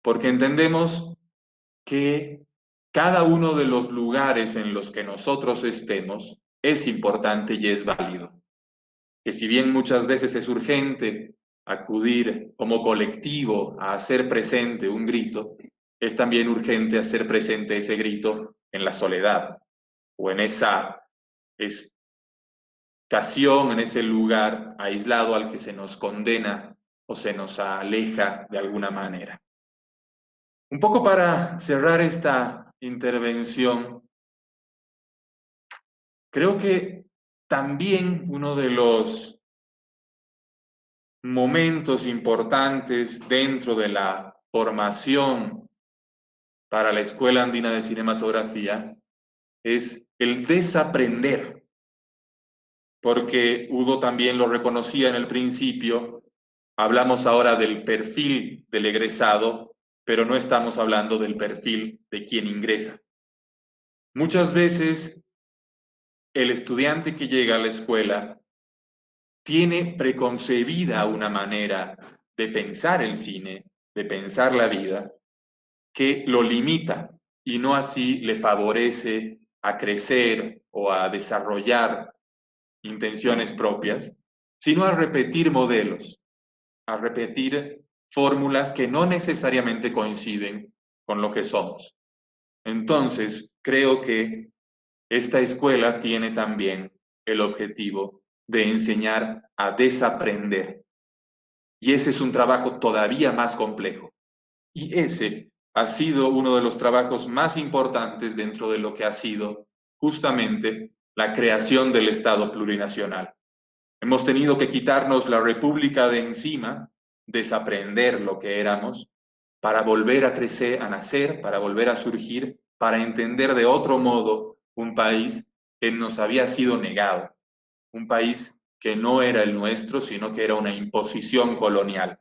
porque entendemos que cada uno de los lugares en los que nosotros estemos es importante y es válido. Que si bien muchas veces es urgente acudir como colectivo a hacer presente un grito, es también urgente hacer presente ese grito en la soledad o en esa estación, en ese lugar aislado al que se nos condena o se nos aleja de alguna manera. Un poco para cerrar esta intervención, creo que también uno de los momentos importantes dentro de la formación para la Escuela Andina de Cinematografía es el desaprender, porque Udo también lo reconocía en el principio. Hablamos ahora del perfil del egresado, pero no estamos hablando del perfil de quien ingresa. Muchas veces el estudiante que llega a la escuela tiene preconcebida una manera de pensar el cine, de pensar la vida, que lo limita y no así le favorece a crecer o a desarrollar intenciones propias, sino a repetir modelos, a repetir fórmulas que no necesariamente coinciden con lo que somos. Entonces, creo que esta escuela tiene también el objetivo de enseñar a desaprender. Y ese es un trabajo todavía más complejo. Y ese ha sido uno de los trabajos más importantes dentro de lo que ha sido justamente la creación del Estado plurinacional. Hemos tenido que quitarnos la república de encima, desaprender lo que éramos, para volver a crecer, a nacer, para volver a surgir, para entender de otro modo un país que nos había sido negado, un país que no era el nuestro, sino que era una imposición colonial.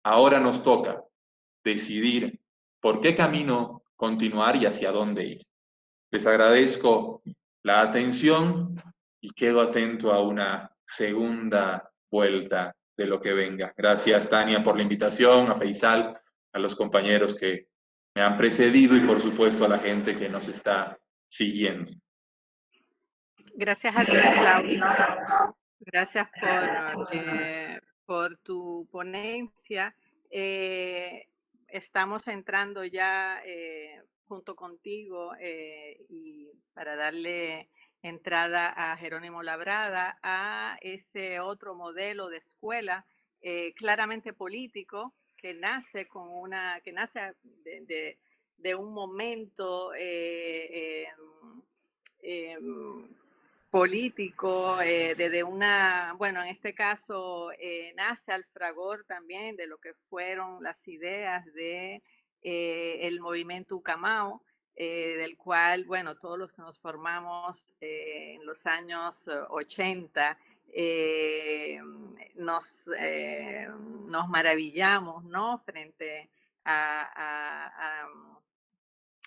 Ahora nos toca decidir por qué camino continuar y hacia dónde ir. Les agradezco la atención y quedo atento a una segunda vuelta de lo que venga. Gracias, Tania, por la invitación, a Faisal, a los compañeros que me han precedido y por supuesto a la gente que nos está siguiendo. Gracias a ti, Claudio. Gracias por tu ponencia. Estamos entrando ya junto contigo y para darle entrada a Jerónimo Labrada a ese otro modelo de escuela claramente político que nace de un momento político, desde bueno, en este caso nace al fragor también de lo que fueron las ideas de el movimiento Ucamao, del cual, bueno, todos los que nos formamos en los años 80 nos maravillamos, ¿no? Frente a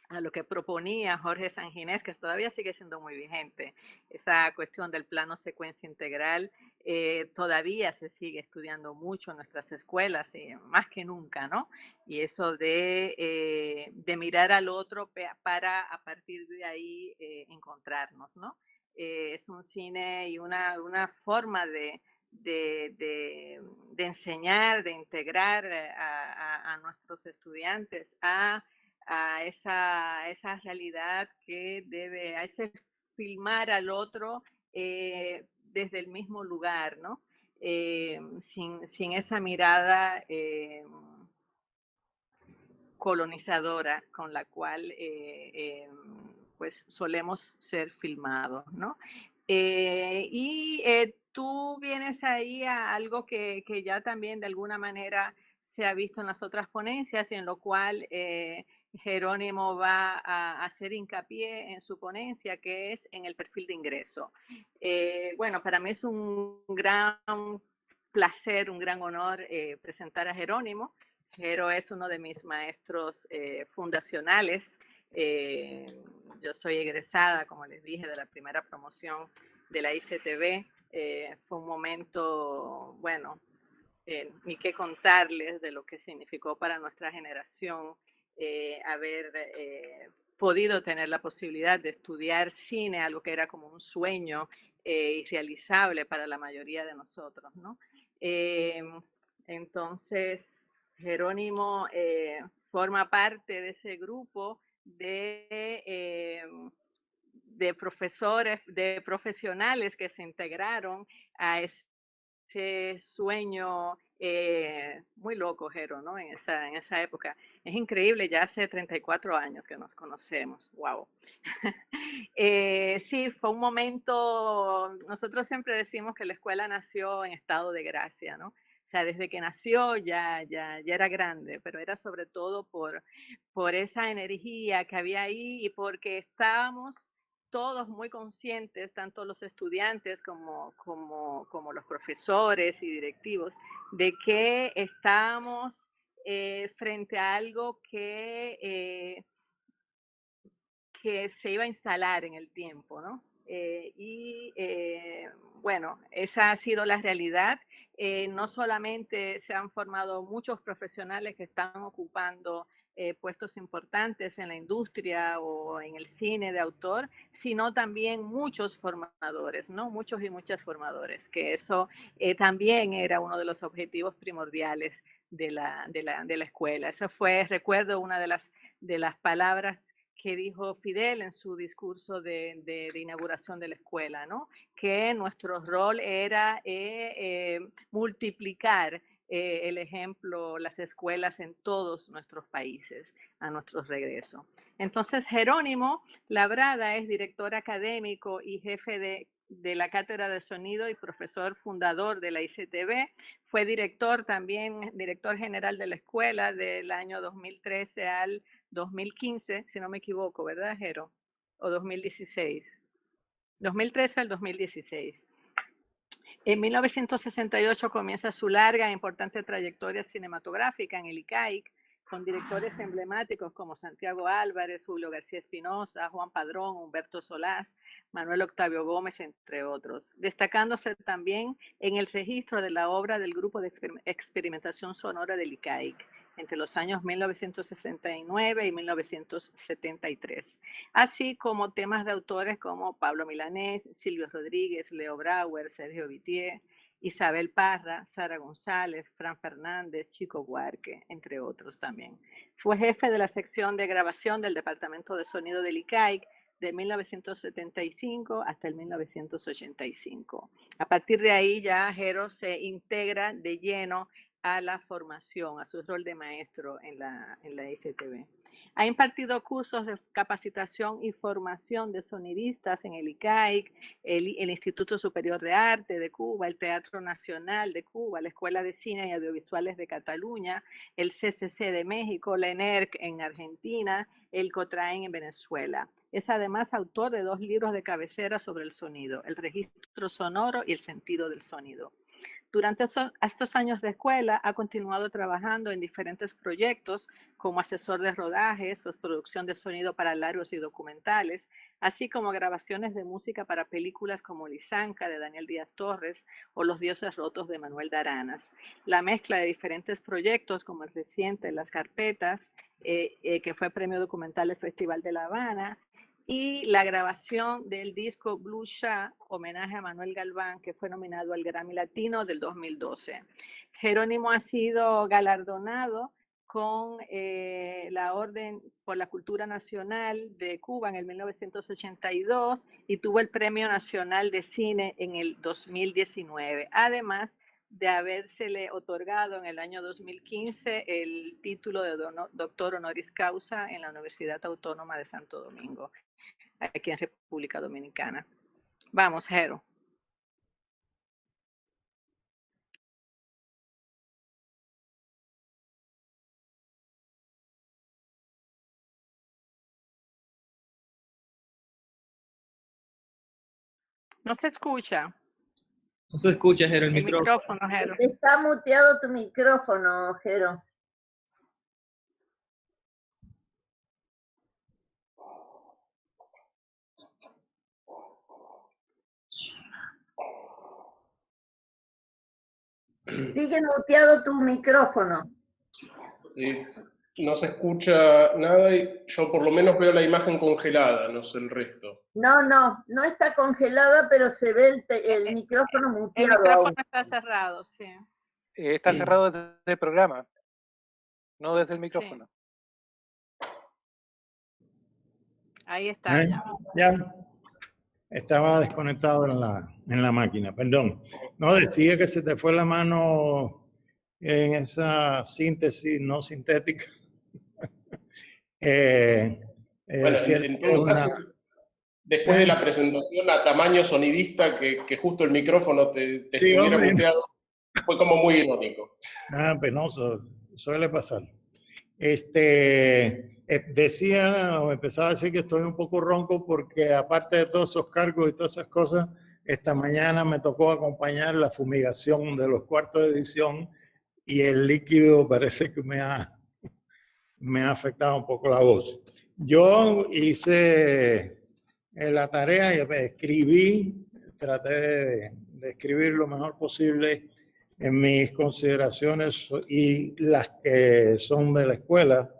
a lo que proponía Jorge Sanginés, que todavía sigue siendo muy vigente. Esa cuestión del plano secuencia integral todavía se sigue estudiando mucho en nuestras escuelas, más que nunca, ¿no? Y eso de mirar al otro para a partir de ahí encontrarnos, ¿no? Es un cine y una forma de enseñar, de integrar a nuestros estudiantes a esa realidad que debe, a ese filmar al otro desde el mismo lugar, ¿no? Sin esa mirada colonizadora con la cual pues solemos ser filmados, ¿no? Tú vienes ahí a algo que ya también de alguna manera se ha visto en las otras ponencias y en lo cual Jerónimo va a hacer hincapié en su ponencia, que es en el perfil de ingreso. Bueno, para mí es un gran placer, un gran honor presentar a Jerónimo. Jero es uno de mis maestros fundacionales. Yo soy egresada, como les dije, de la primera promoción de la ICTV. Fue un momento, bueno, ni qué contarles de lo que significó para nuestra generación haber podido tener la posibilidad de estudiar cine, algo que era como un sueño irrealizable para la mayoría de nosotros, ¿no? Entonces, Jerónimo forma parte de ese grupo de profesores, de profesionales que se integraron a ese sueño muy loco, Jero, ¿no? En esa época. Es increíble, ya hace 34 años que nos conocemos. ¡Wow! Sí, fue un momento, nosotros siempre decimos que la escuela nació en estado de gracia, ¿no? O sea, desde que nació ya era grande, pero era sobre todo por esa energía que había ahí y porque estábamos todos muy conscientes, tanto los estudiantes como los profesores y directivos, de que estábamos frente a algo que se iba a instalar en el tiempo, ¿no? Bueno, esa ha sido la realidad. No solamente se han formado muchos profesionales que están ocupando puestos importantes en la industria o en el cine de autor, sino también muchos formadores, ¿no? Muchos y muchas formadores, que eso también era uno de los objetivos primordiales de la escuela. Eso fue, recuerdo, una de las palabras que dijo Fidel en su discurso de inauguración de la escuela, ¿no? Que nuestro rol era multiplicar el ejemplo, las escuelas en todos nuestros países a nuestro regreso. Entonces, Jerónimo Labrada es director académico y jefe de la Cátedra de Sonido y profesor fundador de la ICTV. Fue director también, director general de la escuela del año 2013 al 2015, si no me equivoco, ¿verdad, Jero? O 2016. 2013 al 2016. En 1968 comienza su larga e importante trayectoria cinematográfica en el ICAIC, con directores emblemáticos como Santiago Álvarez, Julio García Espinosa, Juan Padrón, Humberto Solás, Manuel Octavio Gómez, entre otros, destacándose también en el registro de la obra del Grupo de Experimentación Sonora del ICAIC entre los años 1969 y 1973, así como temas de autores como Pablo Milanés, Silvio Rodríguez, Leo Brauer, Sergio Vitier, Isabel Parra, Sara González, Fran Fernández, Chico Buarque, entre otros también. Fue jefe de la sección de grabación del Departamento de Sonido del ICAIC de 1975 hasta el 1985. A partir de ahí ya Jero se integra de lleno a la formación, a su rol de maestro en la ICTV. Ha impartido cursos de capacitación y formación de sonidistas en el ICAIC, el Instituto Superior de Arte de Cuba, el Teatro Nacional de Cuba, la Escuela de Cine y Audiovisuales de Cataluña, el CCC de México, la ENERC en Argentina, el COTRAEN en Venezuela. Es además autor de 2 libros de cabecera sobre el sonido, el registro sonoro y el sentido del sonido. Durante estos años de escuela ha continuado trabajando en diferentes proyectos como asesor de rodajes, postproducción de sonido para largos y documentales, así como grabaciones de música para películas como Lisanca de Daniel Díaz Torres o Los Dioses Rotos de Manuel Daranas. La mezcla de diferentes proyectos como el reciente Las Carpetas, que fue premio documental del Festival de La Habana, y la grabación del disco Blue Shah, homenaje a Manuel Galván, que fue nominado al Grammy Latino del 2012. Jerónimo ha sido galardonado con la Orden por la Cultura Nacional de Cuba en el 1982 y tuvo el Premio Nacional de Cine en el 2019. Además de habérsele otorgado en el año 2015 el título de doctor honoris causa en la Universidad Autónoma de Santo Domingo, aquí en República Dominicana. Vamos, Jero. No se escucha. No se escucha, Jero, el micrófono, Jero. Está muteado tu micrófono, Jero. Sigue muteado tu micrófono. No se escucha nada y yo por lo menos veo la imagen congelada, no sé el resto. No está congelada, pero se ve el micrófono muteado. El micrófono está cerrado, sí. Está cerrado desde el programa, no desde el micrófono. Sí. Ahí está. Ya. Estaba desconectado en la máquina, perdón. No, decía que se te fue la mano en esa síntesis no sintética. Bueno, en todo caso, después de la presentación a tamaño sonidista, que justo el micrófono te sí, estuviera muteado, fue como muy irónico. Penoso, suele pasar. Decía, o empezaba a decir que estoy un poco ronco porque aparte de todos esos cargos y todas esas cosas, esta mañana me tocó acompañar la fumigación de los cuartos de edición y el líquido parece que me ha afectado un poco la voz. Yo hice la tarea y escribí, traté de escribir lo mejor posible en mis consideraciones y las que son de la escuela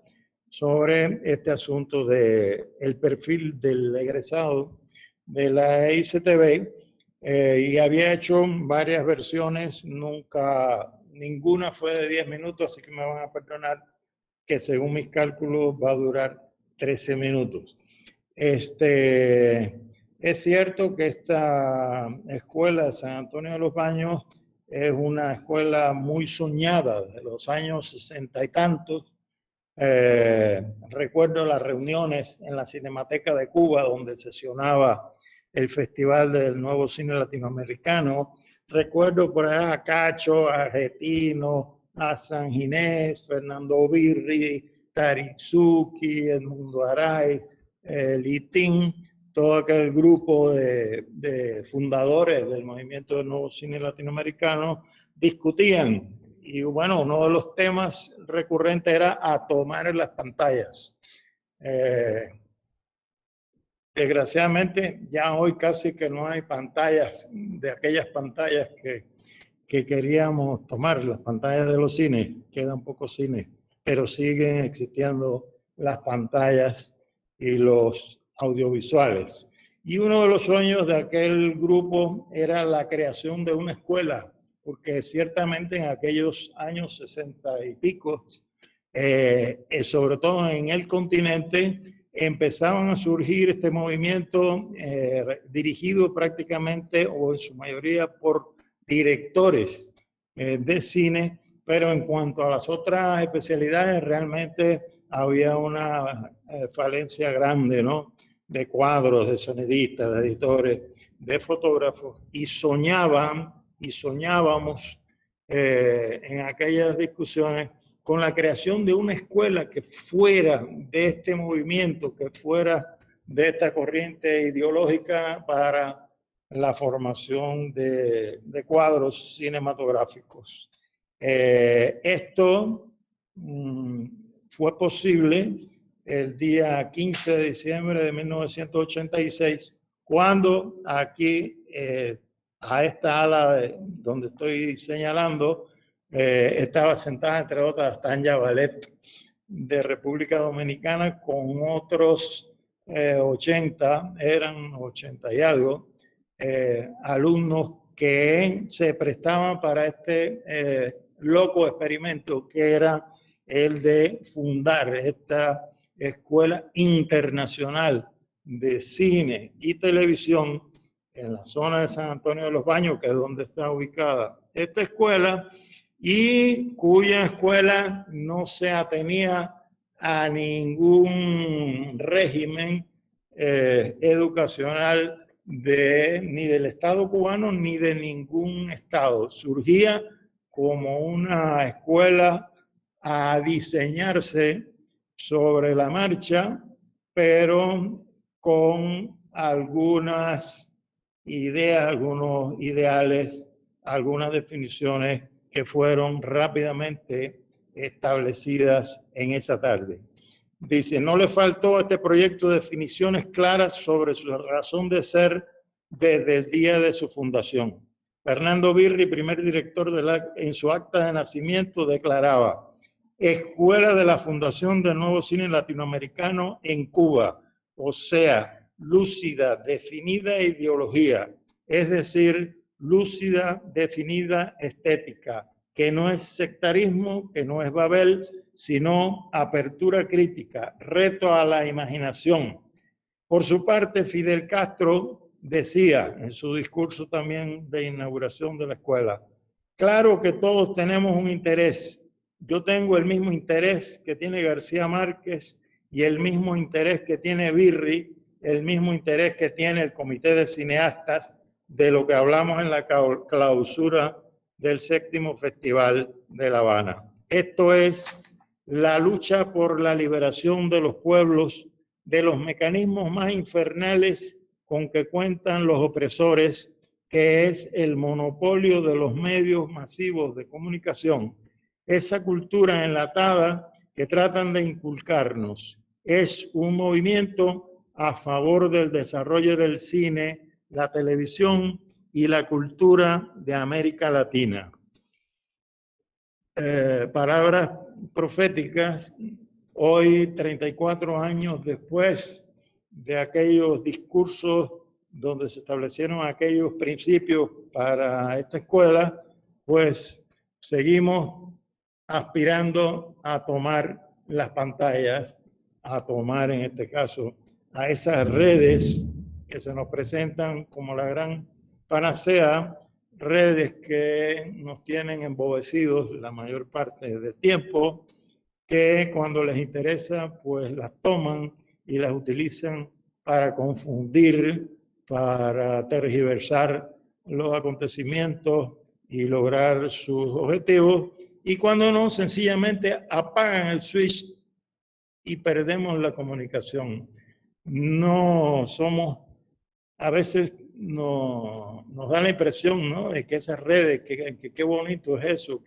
sobre este asunto de el perfil del egresado de la ICTV, y había hecho varias versiones, ninguna fue de 10 minutos, así que me van a perdonar que según mis cálculos va a durar 13 minutos. Es cierto que esta escuela de San Antonio de los Baños es una escuela muy soñada de los años 60 y tantos. Recuerdo las reuniones en la Cinemateca de Cuba donde sesionaba el Festival del Nuevo Cine Latinoamericano. Recuerdo por allá a Cacho, a Getino, a San Ginés, Fernando Birri, Tarizuki, Edmundo Aray, Litín, todo aquel grupo de fundadores del movimiento del Nuevo Cine Latinoamericano discutían. Y bueno, uno de los temas recurrentes era a tomar las pantallas. Desgraciadamente, ya hoy casi que no hay pantallas, de aquellas pantallas que queríamos tomar, las pantallas de los cines, quedan pocos cines, pero siguen existiendo las pantallas y los audiovisuales. Y uno de los sueños de aquel grupo era la creación de una escuela, porque ciertamente en aquellos años 60 y pico, sobre todo en el continente, empezaban a surgir este movimiento dirigido prácticamente o en su mayoría por directores de cine, pero en cuanto a las otras especialidades realmente había una falencia grande, ¿no? De cuadros, de sonidistas, de editores, de fotógrafos, y soñábamos en aquellas discusiones con la creación de una escuela que fuera de este movimiento, que fuera de esta corriente ideológica para la formación de cuadros cinematográficos. Esto fue posible el día 15 de diciembre de 1986, cuando aquí, a esta ala donde estoy señalando, estaba sentada, entre otras, Tanya Ballet, de República Dominicana, con otros 80, eran 80 y algo, alumnos que se prestaban para este loco experimento, que era el de fundar esta Escuela Internacional de Cine y Televisión en la zona de San Antonio de los Baños, que es donde está ubicada esta escuela, y cuya escuela no se atenía a ningún régimen educacional ni del Estado cubano ni de ningún Estado. Surgía como una escuela a diseñarse sobre la marcha, pero con algunas ideas, algunos ideales, algunas definiciones que fueron rápidamente establecidas en esa tarde. Dice, no le faltó a este proyecto definiciones claras sobre su razón de ser desde el día de su fundación. Fernando Birri, primer director en su acta de nacimiento, declaraba: Escuela de la Fundación del Nuevo Cine Latinoamericano en Cuba, o sea, lúcida, definida ideología, es decir, lúcida, definida estética, que no es sectarismo, que no es Babel, sino apertura crítica, reto a la imaginación. Por su parte, Fidel Castro decía en su discurso también de inauguración de la escuela: claro que todos tenemos un interés. Yo tengo el mismo interés que tiene García Márquez y el mismo interés que tiene Birri, el mismo interés que tiene el Comité de Cineastas, de lo que hablamos en la clausura del 7º Festival de La Habana. Esto es la lucha por la liberación de los pueblos de los mecanismos más infernales con que cuentan los opresores, que es el monopolio de los medios masivos de comunicación. Esa cultura enlatada que tratan de inculcarnos es un movimiento a favor del desarrollo del cine, la televisión y la cultura de América Latina. Palabras proféticas, hoy, 34 años después de aquellos discursos donde se establecieron aquellos principios para esta escuela, pues seguimos aspirando a tomar las pantallas, a tomar en este caso a esas redes que se nos presentan como la gran panacea, redes que nos tienen embobecidos la mayor parte del tiempo, que cuando les interesa pues las toman y las utilizan para confundir, para tergiversar los acontecimientos y lograr sus objetivos, y cuando no, sencillamente apagan el switch y perdemos la comunicación. No somos, a veces nos da la impresión, ¿no?, de que esas redes, que qué bonito es eso,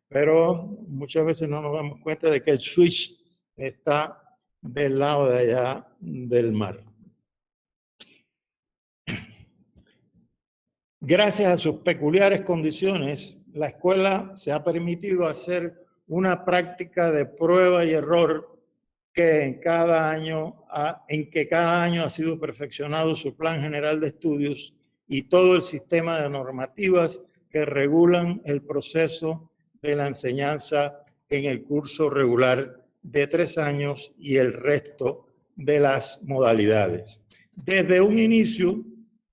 pero muchas veces no nos damos cuenta de que el switch está del lado de allá del mar. Gracias a sus peculiares condiciones, la escuela se ha permitido hacer una práctica de prueba y error en que cada año ha sido perfeccionado su plan general de estudios y todo el sistema de normativas que regulan el proceso de la enseñanza en el curso regular de 3 años y el resto de las modalidades. Desde un inicio,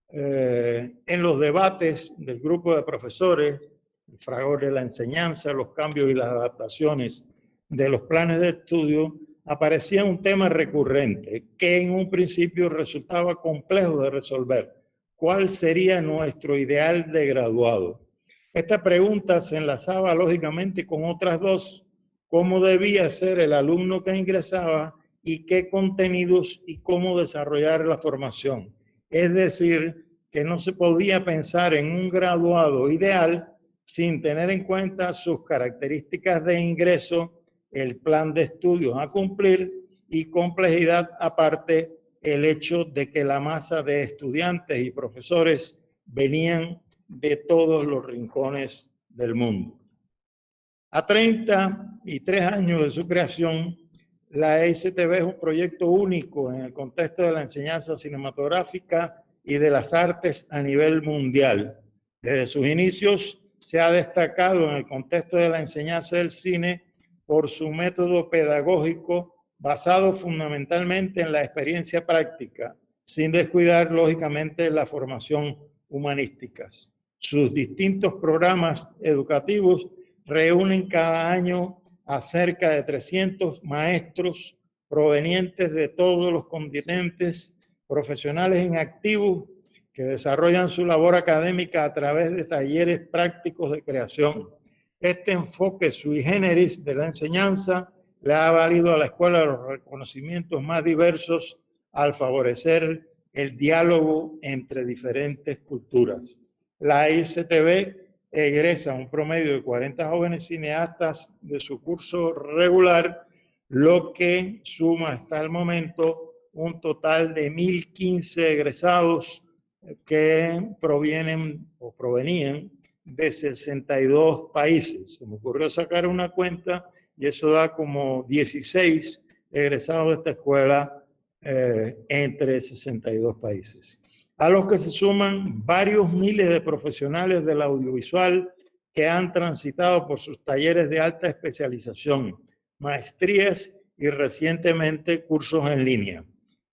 en los debates del grupo de profesores, el fragor de la enseñanza, los cambios y las adaptaciones de los planes de estudio, aparecía un tema recurrente que en un principio resultaba complejo de resolver. ¿Cuál sería nuestro ideal de graduado? Esta pregunta se enlazaba lógicamente con otras dos: cómo debía ser el alumno que ingresaba y qué contenidos y cómo desarrollar la formación. Es decir, que no se podía pensar en un graduado ideal sin tener en cuenta sus características de ingreso, el plan de estudios a cumplir y complejidad aparte, el hecho de que la masa de estudiantes y profesores venían de todos los rincones del mundo. A 33 años de su creación, la EICTV es un proyecto único en el contexto de la enseñanza cinematográfica y de las artes a nivel mundial. Desde sus inicios se ha destacado en el contexto de la enseñanza del cine por su método pedagógico basado fundamentalmente en la experiencia práctica, sin descuidar lógicamente la formación humanística. Sus distintos programas educativos reúnen cada año a cerca de 300 maestros provenientes de todos los continentes, profesionales en activo que desarrollan su labor académica a través de talleres prácticos de creación. Este enfoque sui generis de la enseñanza le ha valido a la escuela los reconocimientos más diversos al favorecer el diálogo entre diferentes culturas. La EICTV egresa un promedio de 40 jóvenes cineastas de su curso regular, lo que suma hasta el momento un total de 1.015 egresados que provenían de 62 países. Se me ocurrió sacar una cuenta y eso da como 16 egresados de esta escuela entre 62 países. A los que se suman varios miles de profesionales del audiovisual que han transitado por sus talleres de alta especialización, maestrías y recientemente cursos en línea.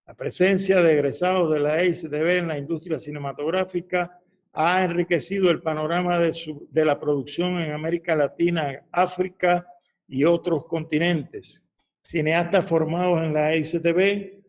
La presencia de egresados de la EICTV en la industria cinematográfica ha enriquecido el panorama de la producción en América Latina, África y otros continentes. Cineastas formados en la EICTV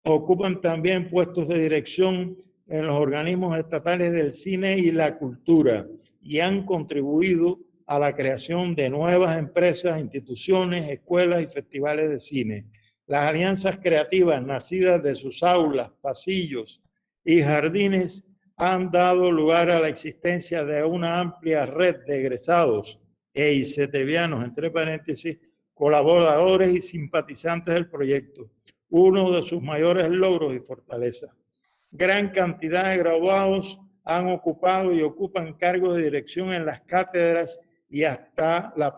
ocupan también puestos de dirección en los organismos estatales del cine y la cultura y han contribuido a la creación de nuevas empresas, instituciones, escuelas y festivales de cine. Las alianzas creativas nacidas de sus aulas, pasillos y jardines han dado lugar a la existencia de una amplia red de egresados EICTVianos, entre paréntesis, colaboradores y simpatizantes del proyecto, uno de sus mayores logros y fortalezas. Gran cantidad de graduados han ocupado y ocupan cargos de dirección en las cátedras y hasta los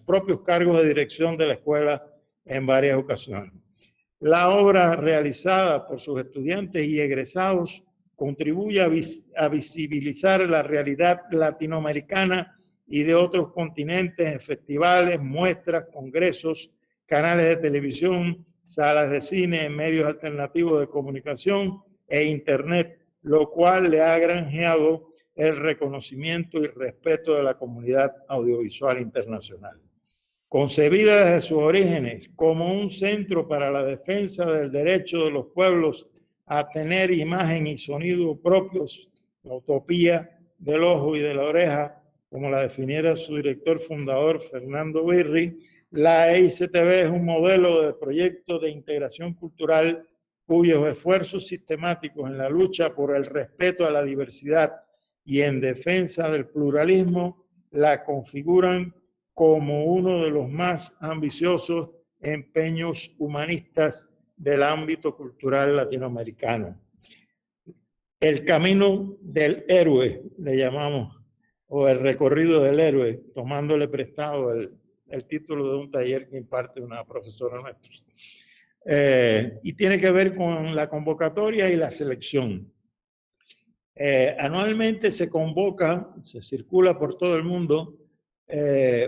propios cargos de dirección de la escuela en varias ocasiones. La obra realizada por sus estudiantes y egresados contribuye a visibilizar la realidad latinoamericana y de otros continentes en festivales, muestras, congresos, canales de televisión, salas de cine, medios alternativos de comunicación e internet, lo cual le ha granjeado el reconocimiento y respeto de la comunidad audiovisual internacional. Concebida desde sus orígenes como un centro para la defensa del derecho de los pueblos a tener imagen y sonido propios, la utopía del ojo y de la oreja, como la definiera su director fundador Fernando Birri, la EICTV es un modelo de proyecto de integración cultural cuyos esfuerzos sistemáticos en la lucha por el respeto a la diversidad y en defensa del pluralismo la configuran como uno de los más ambiciosos empeños humanistas del ámbito cultural latinoamericano. El camino del héroe, le llamamos, o el recorrido del héroe, tomándole prestado el título de un taller que imparte una profesora nuestra. Y tiene que ver con la convocatoria y la selección. Anualmente se convoca, se circula por todo el mundo,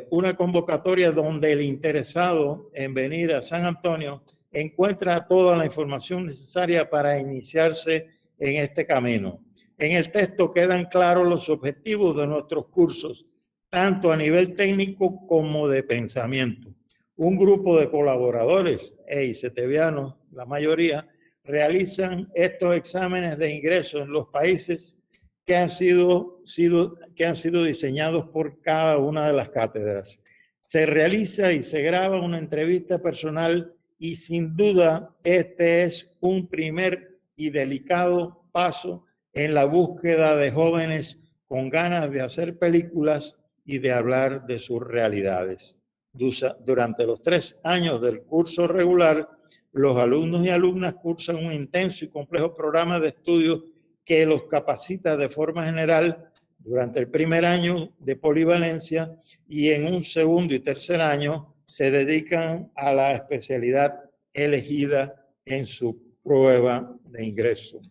una convocatoria donde el interesado en venir a San Antonio encuentra toda la información necesaria para iniciarse en este camino. En el texto quedan claros los objetivos de nuestros cursos, tanto a nivel técnico como de pensamiento. Un grupo de colaboradores EICTVianos, la mayoría, realizan estos exámenes de ingreso en los países que han sido diseñados por cada una de las cátedras. Se realiza y se graba una entrevista personal y sin duda este es un primer y delicado paso en la búsqueda de jóvenes con ganas de hacer películas y de hablar de sus realidades. Durante los 3 años del curso regular, los alumnos y alumnas cursan un intenso y complejo programa de estudio que los capacita de forma general durante el primer año de polivalencia, y en un segundo y tercer año se dedican a la especialidad elegida en su prueba de ingreso.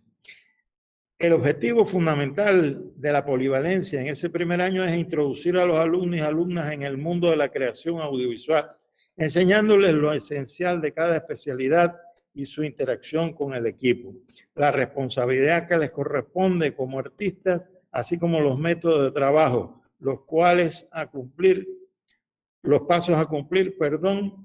El objetivo fundamental de la polivalencia en ese primer año es introducir a los alumnos y alumnas en el mundo de la creación audiovisual, enseñándoles lo esencial de cada especialidad y su interacción con el equipo, la responsabilidad que les corresponde como artistas, así como los métodos de trabajo, los pasos a cumplir,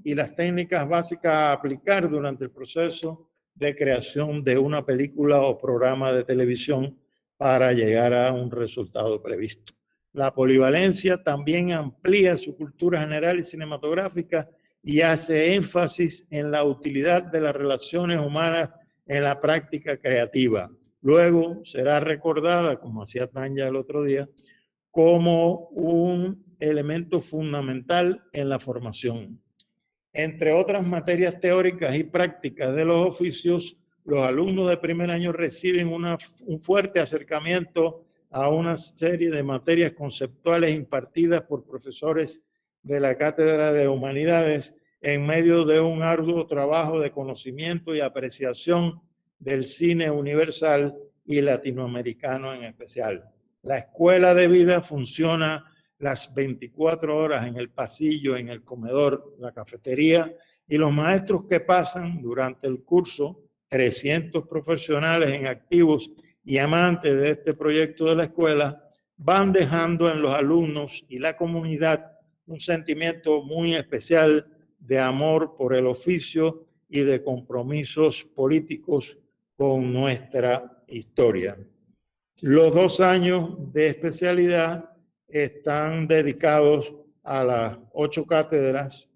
y las técnicas básicas a aplicar durante el proceso de creación de una película o programa de televisión para llegar a un resultado previsto. La polivalencia también amplía su cultura general y cinematográfica y hace énfasis en la utilidad de las relaciones humanas en la práctica creativa. Luego será recordada, como hacía Tanya el otro día, como un elemento fundamental en la formación. Entre otras materias teóricas y prácticas de los oficios, los alumnos de primer año reciben un fuerte acercamiento a una serie de materias conceptuales impartidas por profesores de la Cátedra de Humanidades en medio de un arduo trabajo de conocimiento y apreciación del cine universal y latinoamericano en especial. La escuela de vida funciona las 24 horas en el pasillo, en el comedor, la cafetería, y los maestros que pasan durante el curso, 300 profesionales en activos y amantes de este proyecto de la escuela, van dejando en los alumnos y la comunidad un sentimiento muy especial de amor por el oficio y de compromisos políticos con nuestra historia. Los 2 años de especialidad están dedicados a las 8 cátedras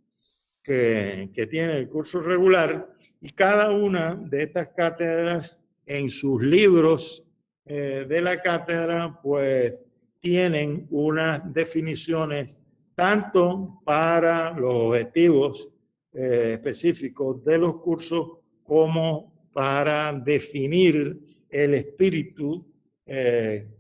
que tiene el curso regular, y cada una de estas cátedras en sus libros de la cátedra pues tienen unas definiciones tanto para los objetivos específicos de los cursos como para definir el espíritu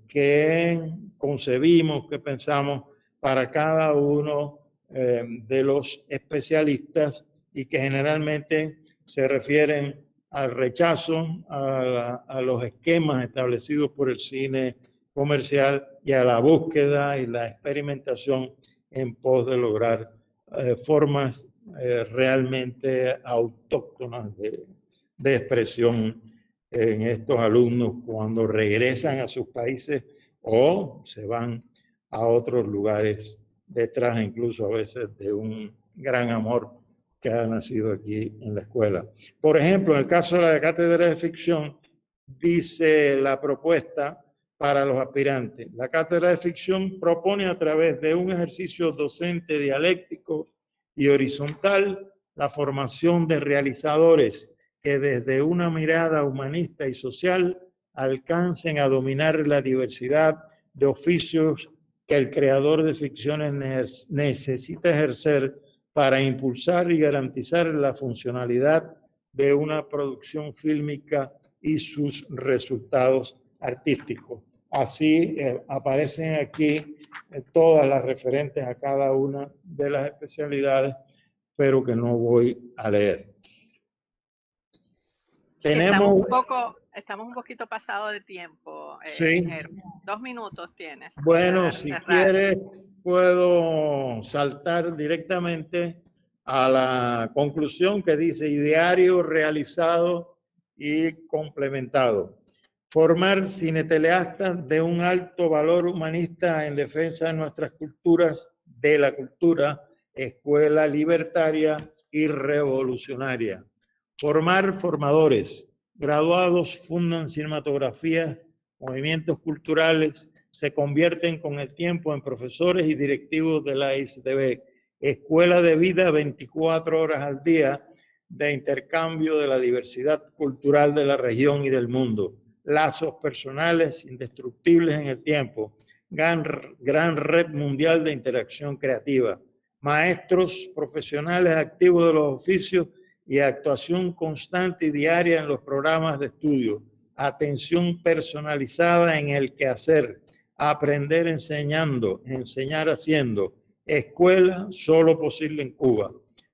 que concebimos, que pensamos para cada uno de los especialistas, y que generalmente se refieren al rechazo a los esquemas establecidos por el cine comercial y a la búsqueda y la experimentación en pos de lograr formas realmente autóctonas de expresión en estos alumnos cuando regresan a sus países o se van a otros lugares detrás incluso a veces de un gran amor que ha nacido aquí en la escuela. Por ejemplo, en el caso de la cátedra de ficción, dice la propuesta para los aspirantes: la cátedra de ficción propone a través de un ejercicio docente dialéctico y horizontal la formación de realizadores que desde una mirada humanista y social alcancen a dominar la diversidad de oficios que el creador de ficciones necesita ejercer para impulsar y garantizar la funcionalidad de una producción fílmica y sus resultados artísticos. Así aparecen aquí todas las referentes a cada una de las especialidades, pero que no voy a leer. Sí, estamos un poquito pasados de tiempo. Sí. 2 minutos tienes. Bueno, si quieres puedo saltar directamente a la conclusión que dice: ideario realizado y complementado. Formar cineteleastas de un alto valor humanista en defensa de nuestras culturas, de la cultura, escuela libertaria y revolucionaria. Formar formadores. Graduados fundan cinematografías, movimientos culturales, se convierten con el tiempo en profesores y directivos de la ICTV. Escuela de vida 24 horas al día, de intercambio de la diversidad cultural de la región y del mundo, lazos personales indestructibles en el tiempo, gran red mundial de interacción creativa, maestros profesionales activos de los oficios y actuación constante y diaria en los programas de estudio, atención personalizada en el quehacer, aprender enseñando, enseñar haciendo, escuela solo posible en Cuba,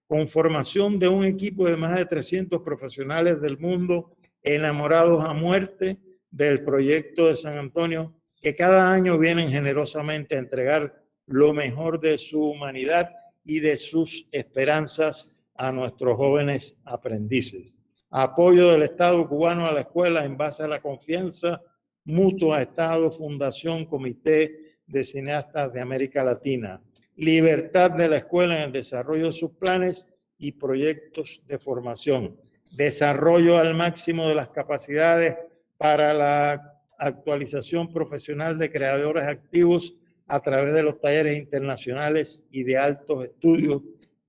con formación de un equipo de más de 300 profesionales del mundo enamorados a muerte del proyecto de San Antonio, que cada año vienen generosamente a entregar lo mejor de su humanidad y de sus esperanzas a nuestros jóvenes aprendices. Apoyo del Estado cubano a la escuela en base a la confianza mutua Estado, Fundación, Comité de Cineastas de América Latina. Libertad de la escuela en el desarrollo de sus planes y proyectos de formación. Desarrollo al máximo de las capacidades para la actualización profesional de creadores activos a través de los talleres internacionales y de altos estudios,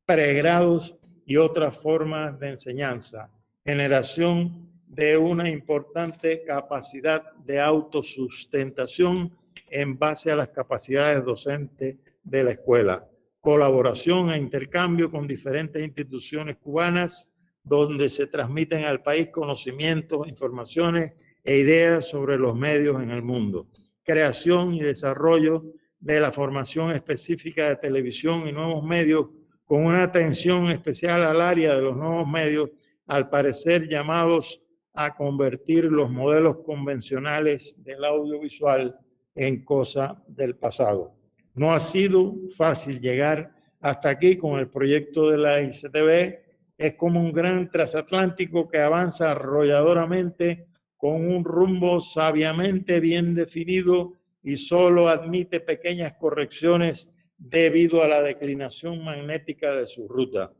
pregrados y otras formas de enseñanza. Generación de una importante capacidad de autosustentación en base a las capacidades docentes de la escuela. Colaboración e intercambio con diferentes instituciones cubanas donde se transmiten al país conocimientos, informaciones e ideas sobre los medios en el mundo. Creación y desarrollo de la formación específica de televisión y nuevos medios con una atención especial al área de los nuevos medios, al parecer llamados a convertir los modelos convencionales del audiovisual en cosa del pasado. No ha sido fácil llegar hasta aquí con el proyecto de la ICTV. Es como un gran transatlántico que avanza arrolladoramente con un rumbo sabiamente bien definido y solo admite pequeñas correcciones debido a la declinación magnética de su ruta.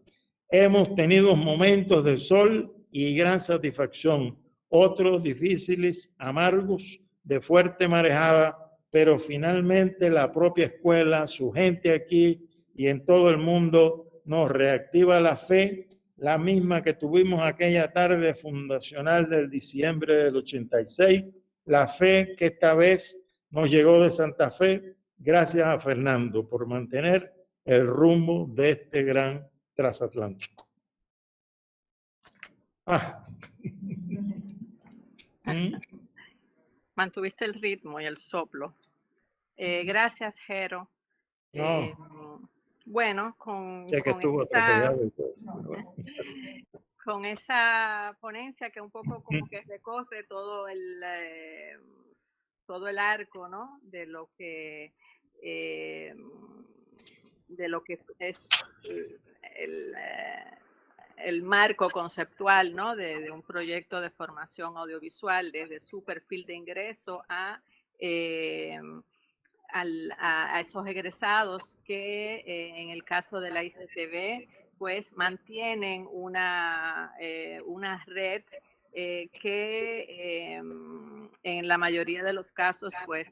Hemos tenido momentos de sol y gran satisfacción, otros difíciles, amargos, de fuerte marejada, pero finalmente la propia escuela, su gente aquí y en todo el mundo nos reactiva la fe, la misma que tuvimos aquella tarde fundacional del diciembre del 86, la fe que esta vez nos llegó de Santa Fe, gracias a Fernando por mantener el rumbo de este gran transatlántico. Mantuviste el ritmo y el soplo. Gracias, Jero. Bueno, con esa ponencia que un poco como que recorre todo el arco, ¿no? De lo que es el marco conceptual, ¿no? de un proyecto de formación audiovisual desde su perfil de ingreso a esos egresados que en el caso de la ICTV pues mantienen una red que en la mayoría de los casos pues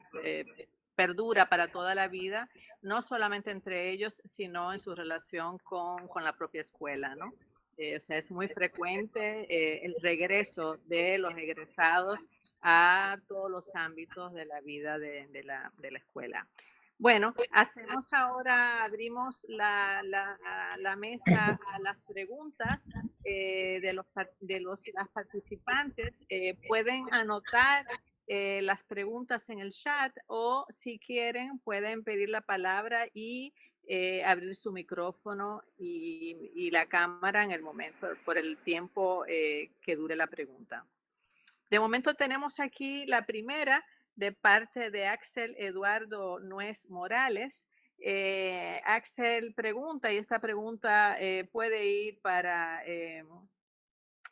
perdura para toda la vida, no solamente entre ellos, sino en su relación con la propia escuela, ¿no? O sea, es muy frecuente el regreso de los egresados a todos los ámbitos de la vida de la escuela. Bueno, abrimos la mesa a las preguntas de las participantes. Pueden anotar las preguntas en el chat o si quieren pueden pedir la palabra y abrir su micrófono y la cámara en el momento, por el tiempo que dure la pregunta. De momento tenemos aquí la primera de parte de Axel Eduardo Nuez Morales. Axel pregunta, y esta pregunta puede ir para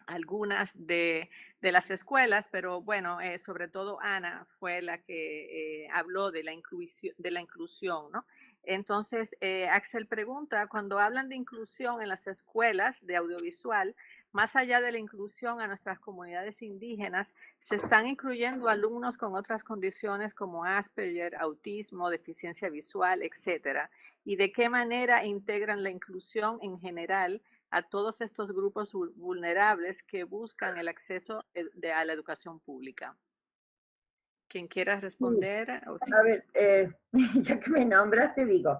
algunas de las escuelas, pero bueno, sobre todo Ana fue la que habló de la inclusión, ¿no? Entonces, Axel pregunta, cuando hablan de inclusión en las escuelas de audiovisual, más allá de la inclusión a nuestras comunidades indígenas, se están incluyendo alumnos con otras condiciones como Asperger, autismo, deficiencia visual, etcétera. ¿Y de qué manera integran la inclusión en general a todos estos grupos vulnerables que buscan el acceso a la educación pública. Quien quiera responder. Sí. A ver, ya que me nombraste, digo,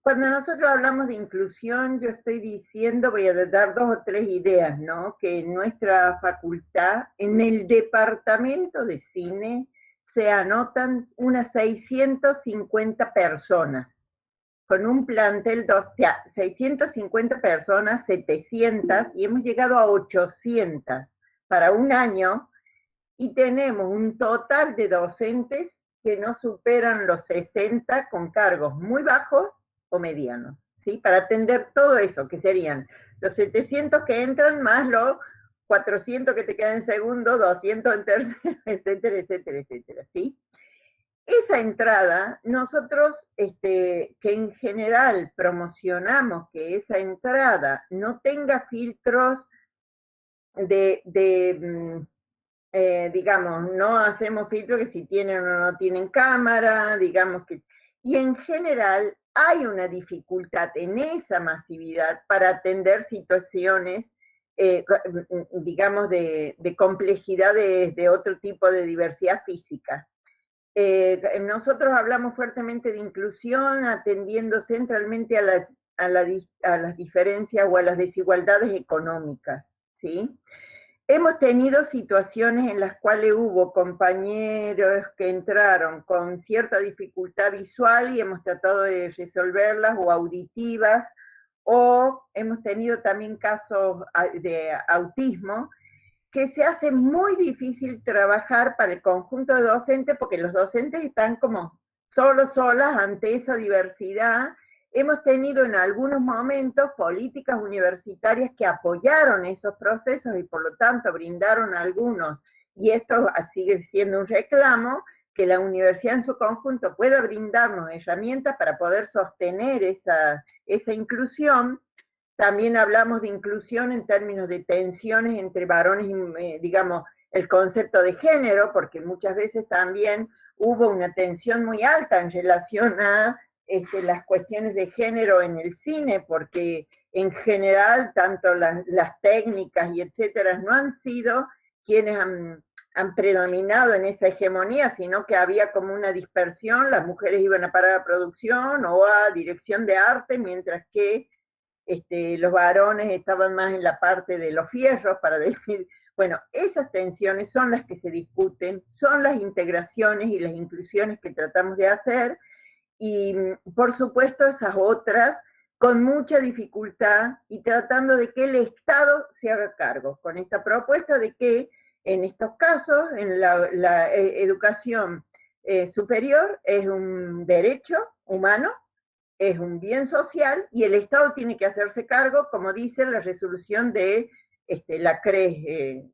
cuando nosotros hablamos de inclusión, yo estoy diciendo, voy a dar 2 o 3 ideas, ¿no? Que en nuestra facultad, en el departamento de cine, se anotan unas 650 personas, con un plantel de, o sea, 650 personas, 700, y hemos llegado a 800 para un año, y tenemos un total de docentes que no superan los 60 con cargos muy bajos o medianos, ¿sí? Para atender todo eso, que serían los 700 que entran más los 400 que te quedan en segundo, 200 en tercero, etcétera, etcétera, etcétera, ¿sí? Esa entrada, nosotros que en general promocionamos que esa entrada no tenga filtros digamos, no hacemos filtros que si tienen o no tienen cámara, digamos que... Y en general hay una dificultad en esa masividad para atender situaciones, digamos, de complejidad de otro tipo de diversidad física. Nosotros hablamos fuertemente de inclusión, atendiendo centralmente a las diferencias o a las desigualdades económicas, ¿sí? Hemos tenido situaciones en las cuales hubo compañeros que entraron con cierta dificultad visual y hemos tratado de resolverlas, o auditivas, o hemos tenido también casos de autismo, que se hace muy difícil trabajar para el conjunto de docentes, porque los docentes están como solas ante esa diversidad. Hemos tenido en algunos momentos políticas universitarias que apoyaron esos procesos y por lo tanto brindaron algunos, y esto sigue siendo un reclamo, que la universidad en su conjunto pueda brindarnos herramientas para poder sostener esa inclusión. También hablamos de inclusión en términos de tensiones entre varones y, digamos, el concepto de género, porque muchas veces también hubo una tensión muy alta en relación a las cuestiones de género en el cine, porque en general tanto las técnicas y etcétera no han sido quienes han predominado en esa hegemonía, sino que había como una dispersión, las mujeres iban a parar a producción o a dirección de arte, mientras que los varones estaban más en la parte de los fierros, para decir, bueno, esas tensiones son las que se discuten, son las integraciones y las inclusiones que tratamos de hacer, y por supuesto esas otras con mucha dificultad y tratando de que el Estado se haga cargo, con esta propuesta de que en estos casos, en la educación superior es un derecho humano, es un bien social y el Estado tiene que hacerse cargo, como dice la resolución de la CRES,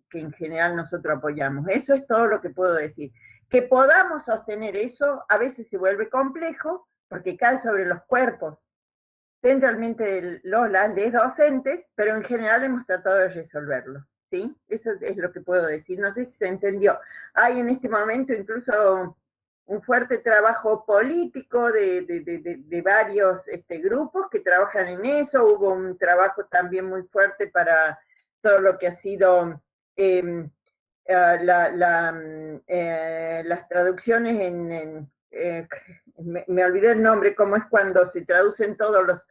que en general nosotros apoyamos. Eso es todo lo que puedo decir. Que podamos sostener eso a veces se vuelve complejo porque cae sobre los cuerpos, centralmente de les docentes, pero en general hemos tratado de resolverlo, ¿sí? Eso es lo que puedo decir. No sé si se entendió. Hay en este momento incluso un fuerte trabajo político de varios grupos que trabajan en eso. Hubo un trabajo también muy fuerte para todo lo que ha sido las traducciones me olvidé el nombre, cómo es cuando se traducen todos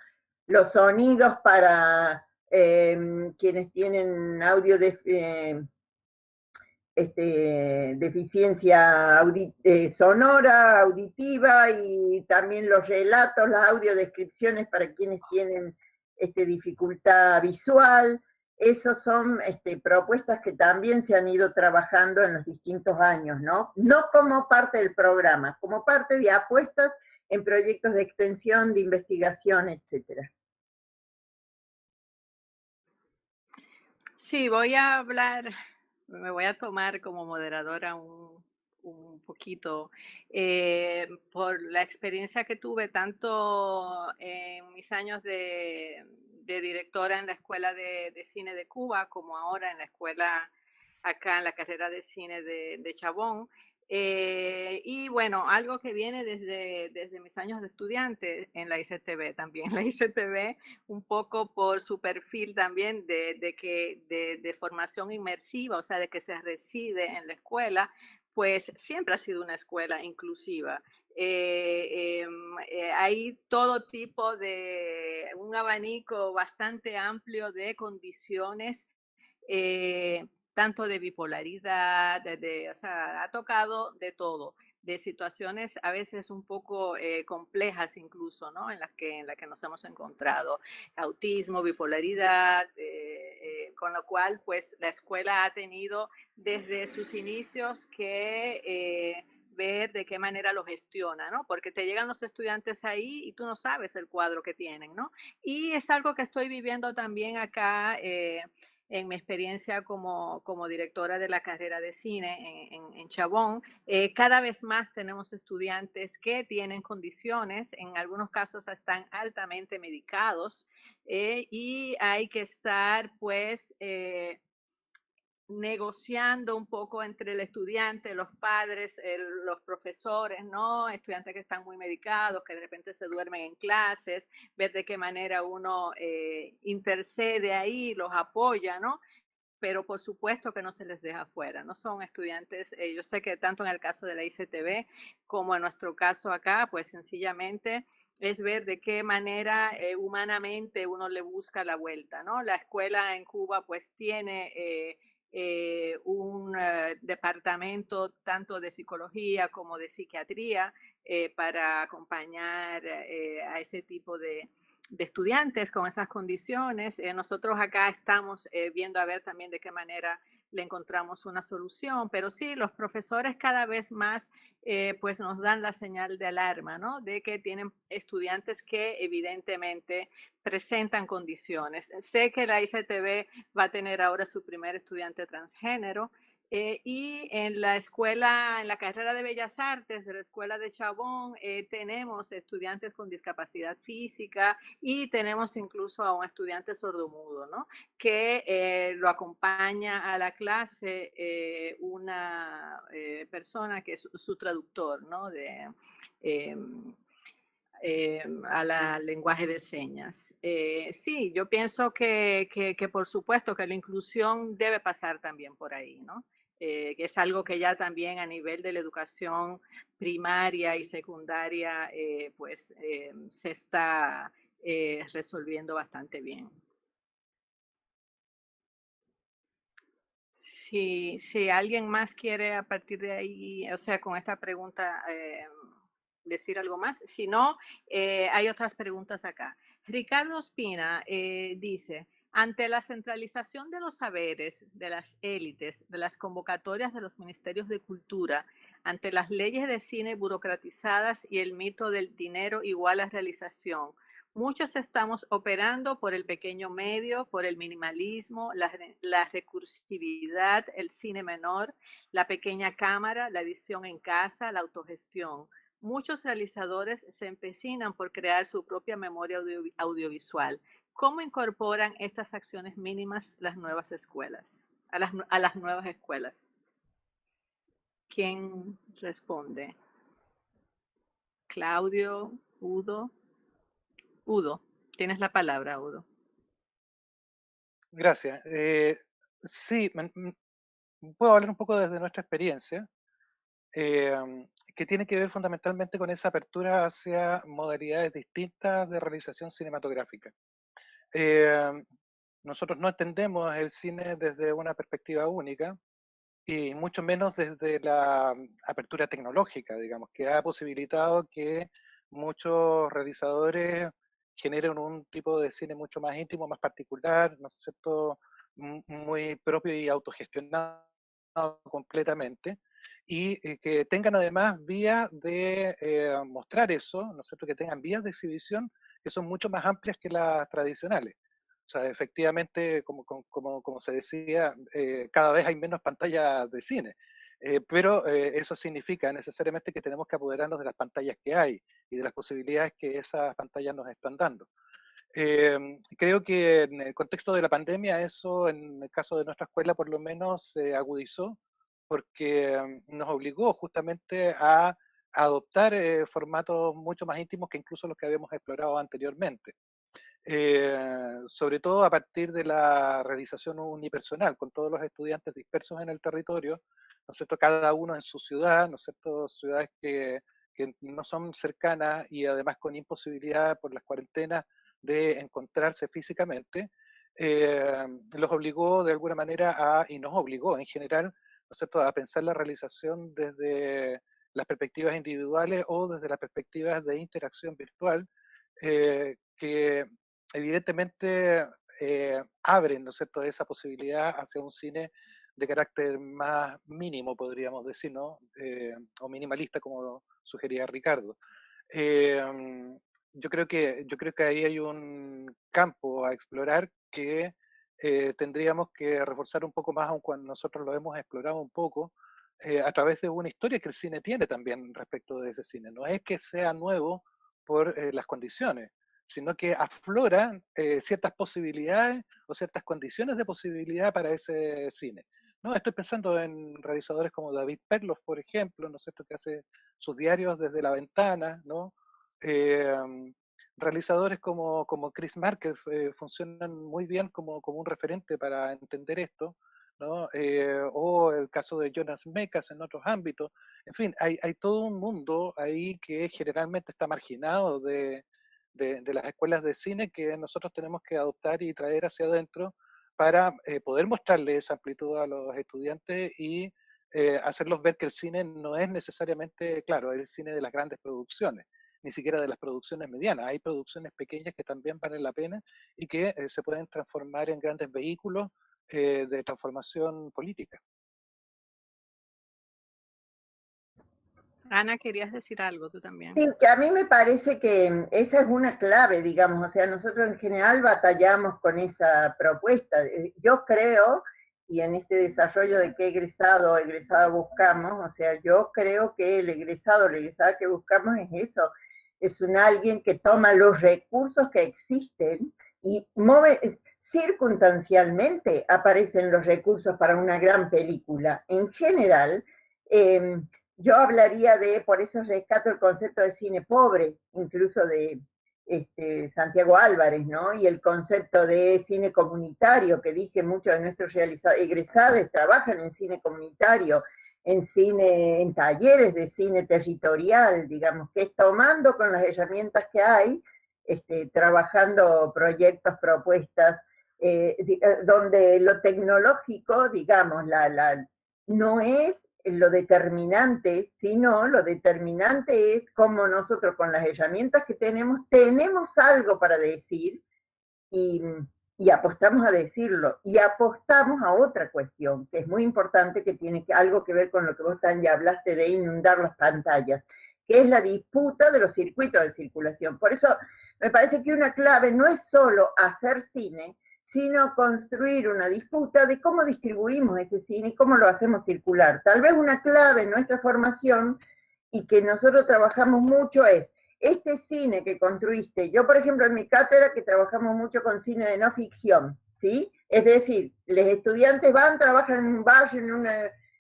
los sonidos para quienes tienen audio deficiencia sonora, auditiva, y también los relatos, las audiodescripciones para quienes tienen dificultad visual. Esas son propuestas que también se han ido trabajando en los distintos años, ¿no? No como parte del programa, como parte de apuestas en proyectos de extensión, de investigación, etcétera. Sí, voy a hablar, me voy a tomar como moderadora un poquito por la experiencia que tuve tanto en mis años de directora en la Escuela de Cine de Cuba como ahora en la escuela acá en la carrera de cine de Chabón. Y bueno, algo que viene desde mis años de estudiante en la ICTV también. La ICTV, un poco por su perfil también de formación inmersiva, o sea, de que se reside en la escuela, pues siempre ha sido una escuela inclusiva. Hay todo tipo de, un abanico bastante amplio de condiciones, tanto de bipolaridad, o sea, ha tocado de todo, de situaciones a veces un poco complejas incluso, ¿no? En las que nos hemos encontrado, autismo, bipolaridad, con lo cual, pues, la escuela ha tenido desde sus inicios que ver de qué manera lo gestiona, ¿no? Porque te llegan los estudiantes ahí y tú no sabes el cuadro que tienen, ¿no? Y es algo que estoy viviendo también acá en mi experiencia como directora de la carrera de cine en Chabón. Cada vez más tenemos estudiantes que tienen condiciones, en algunos casos están altamente medicados, y hay que estar pues negociando un poco entre el estudiante, los padres, los profesores, ¿no? Estudiantes que están muy medicados, que de repente se duermen en clases, ver de qué manera uno intercede ahí, los apoya, ¿no? Pero por supuesto que no se les deja fuera, no son estudiantes, yo sé que tanto en el caso de la ICTV como en nuestro caso acá, pues sencillamente es ver de qué manera humanamente uno le busca la vuelta, ¿no? La escuela en Cuba pues tiene un departamento tanto de psicología como de psiquiatría para acompañar a ese tipo de estudiantes con esas condiciones. Nosotros acá estamos viendo a ver también de qué manera le encontramos una solución, pero sí, los profesores cada vez más pues nos dan la señal de alarma, ¿no? De que tienen estudiantes que evidentemente presentan condiciones. Sé que la ICTV va a tener ahora su primer estudiante transgénero, y en la escuela, en la carrera de Bellas Artes de la Escuela de Chabón, tenemos estudiantes con discapacidad física y tenemos incluso a un estudiante sordomudo, ¿no? Que lo acompaña a la clase una persona que es su traductor, ¿no? Eh, a la lenguaje de señas. Sí, yo pienso que por supuesto que la inclusión debe pasar también por ahí, ¿no? Que es algo que ya también a nivel de la educación primaria y secundaria pues se está resolviendo bastante bien. Si alguien más quiere a partir de ahí, o sea, con esta pregunta decir algo más, si no, hay otras preguntas acá. Ricardo Espina dice, ante la centralización de los saberes, de las élites, de las convocatorias de los ministerios de cultura, ante las leyes de cine burocratizadas y el mito del dinero igual a realización, muchos estamos operando por el pequeño medio, por el minimalismo, la recursividad, el cine menor, la pequeña cámara, la edición en casa, la autogestión. Muchos realizadores se empecinan por crear su propia memoria audiovisual. ¿Cómo incorporan estas acciones mínimas las nuevas escuelas, a las nuevas escuelas? ¿Quién responde? Claudio, Udo. Udo, tienes la palabra, Udo. Gracias. Sí, puedo hablar un poco desde nuestra experiencia, que tiene que ver fundamentalmente con esa apertura hacia modalidades distintas de realización cinematográfica. Nosotros no entendemos el cine desde una perspectiva única, y mucho menos desde la apertura tecnológica, digamos, que ha posibilitado que muchos realizadores generen un tipo de cine mucho más íntimo, más particular, ¿no es cierto?, muy propio y autogestionado completamente, y que tengan además vías de mostrar eso, ¿no es cierto?, que tengan vías de exhibición que son mucho más amplias que las tradicionales. O sea, efectivamente, como se decía, cada vez hay menos pantallas de cine, pero eso significa necesariamente que tenemos que apoderarnos de las pantallas que hay y de las posibilidades que esas pantallas nos están dando. Creo que en el contexto de la pandemia eso, en el caso de nuestra escuela por lo menos, se agudizó porque nos obligó justamente a adoptar formatos mucho más íntimos que incluso los que habíamos explorado anteriormente. Sobre todo a partir de la realización unipersonal, con todos los estudiantes dispersos en el territorio, ¿no es cierto? Cada uno en su ciudad, ¿no es cierto? Ciudades que no son cercanas y además con imposibilidad por las cuarentenas de encontrarse físicamente, los obligó de alguna manera y nos obligó en general, ¿no es cierto?, a pensar la realización desde las perspectivas individuales o desde las perspectivas de interacción virtual, que evidentemente abren, ¿no es cierto?, esa posibilidad hacia un cine de carácter más mínimo, podríamos decir, ¿no? O minimalista, como sugería Ricardo. Eh, yo creo que ahí hay un campo a explorar que tendríamos que reforzar un poco más, aun cuando nosotros lo hemos explorado un poco, a través de una historia que el cine tiene también respecto de ese cine. No es que sea nuevo por las condiciones, sino que afloran ciertas posibilidades o ciertas condiciones de posibilidad para ese cine. No, estoy pensando en realizadores como David Perloff, por ejemplo, ¿no es cierto?, que hace sus diarios desde la ventana, ¿no? Eh, realizadores como Chris Marker funcionan muy bien como un referente para entender esto, ¿no? O el caso de Jonas Mekas en otros ámbitos. En fin, hay todo un mundo ahí que generalmente está marginado de las escuelas de cine que nosotros tenemos que adoptar y traer hacia adentro para poder mostrarle esa amplitud a los estudiantes y hacerlos ver que el cine no es necesariamente, claro, el cine de las grandes producciones, ni siquiera de las producciones medianas. Hay producciones pequeñas que también valen la pena y que se pueden transformar en grandes vehículos de transformación política. Ana, querías decir algo tú también. Sí, que a mí me parece que esa es una clave, digamos, o sea, nosotros en general batallamos con esa propuesta. Yo creo, y en este desarrollo de qué egresado o egresada buscamos, o sea, yo creo que el egresado o la egresada que buscamos es eso, es un alguien que toma los recursos que existen y circunstancialmente aparecen los recursos para una gran película. En general, yo hablaría por eso rescato el concepto de cine pobre, incluso de Santiago Álvarez, ¿no? Y el concepto de cine comunitario, que dije muchos de nuestros egresados trabajan en cine comunitario, en talleres de cine territorial, digamos, que es tomando con las herramientas que hay, trabajando proyectos, propuestas, donde lo tecnológico, digamos, no es lo determinante, sino lo determinante es cómo nosotros con las herramientas que tenemos algo para decir y, y apostamos a decirlo. Y apostamos a otra cuestión, que es muy importante, que tiene algo que ver con lo que vos ya hablaste de inundar las pantallas, que es la disputa de los circuitos de circulación. Por eso me parece que una clave no es solo hacer cine, sino construir una disputa de cómo distribuimos ese cine y cómo lo hacemos circular. Tal vez una clave en nuestra formación y que nosotros trabajamos mucho es este cine que construiste. Yo, por ejemplo, en mi cátedra que trabajamos mucho con cine de no ficción, ¿sí? Es decir, los estudiantes van, trabajan en un barrio,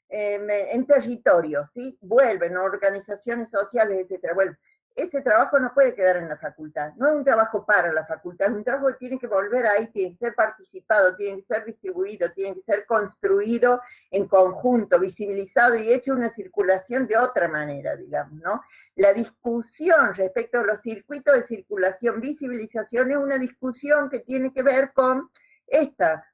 en territorio, ¿sí? Vuelven, organizaciones sociales, etcétera. Bueno, ese trabajo no puede quedar en la facultad, no es un trabajo para la facultad, es un trabajo que tiene que volver ahí, tiene que ser participado, tiene que ser distribuido, tiene que ser construido en conjunto, visibilizado y hecho una circulación de otra manera, digamos, ¿no? La discusión respecto a los circuitos de circulación, visibilización, es una discusión que tiene que ver con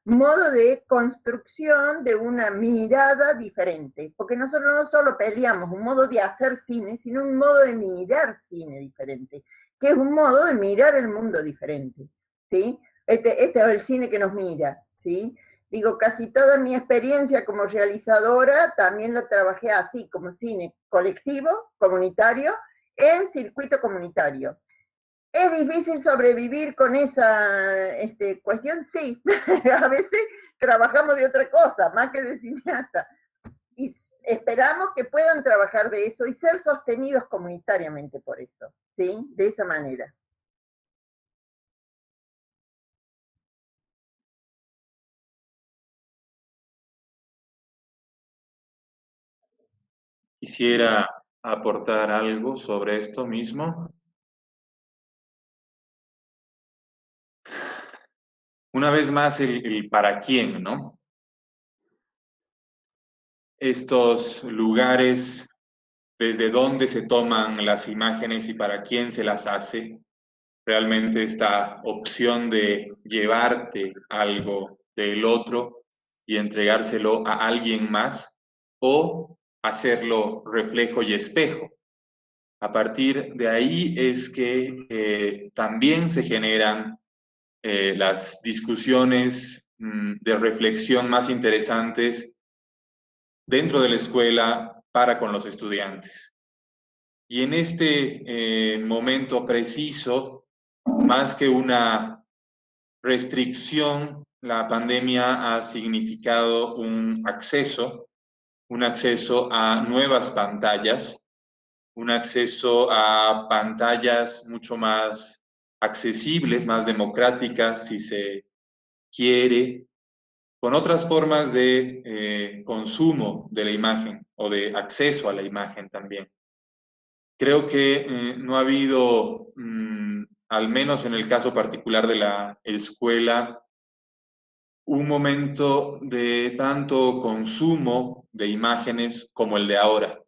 modo de construcción de una mirada diferente, porque nosotros no solo peleamos un modo de hacer cine, sino un modo de mirar cine diferente, que es un modo de mirar el mundo diferente, ¿sí? Este es el cine que nos mira, ¿sí? Digo, casi toda mi experiencia como realizadora también lo trabajé así, como cine colectivo, comunitario, en circuito comunitario. ¿Es difícil sobrevivir con esa cuestión? Sí, a veces trabajamos de otra cosa, más que de cineasta. Y esperamos que puedan trabajar de eso y ser sostenidos comunitariamente por eso, ¿sí? De esa manera. Quisiera aportar algo sobre esto mismo. Una vez más, el para quién, ¿no? Estos lugares, desde dónde se toman las imágenes y para quién se las hace, realmente esta opción de llevarte algo del otro y entregárselo a alguien más, o hacerlo reflejo y espejo. A partir de ahí es que también se generan las discusiones de reflexión más interesantes dentro de la escuela para con los estudiantes. Y en este momento preciso, más que una restricción, la pandemia ha significado un acceso a nuevas pantallas, un acceso a pantallas mucho más accesibles, más democráticas, si se quiere, con otras formas de consumo de la imagen o de acceso a la imagen también. Creo que no ha habido, al menos en el caso particular de la escuela, un momento de tanto consumo de imágenes como el de ahora,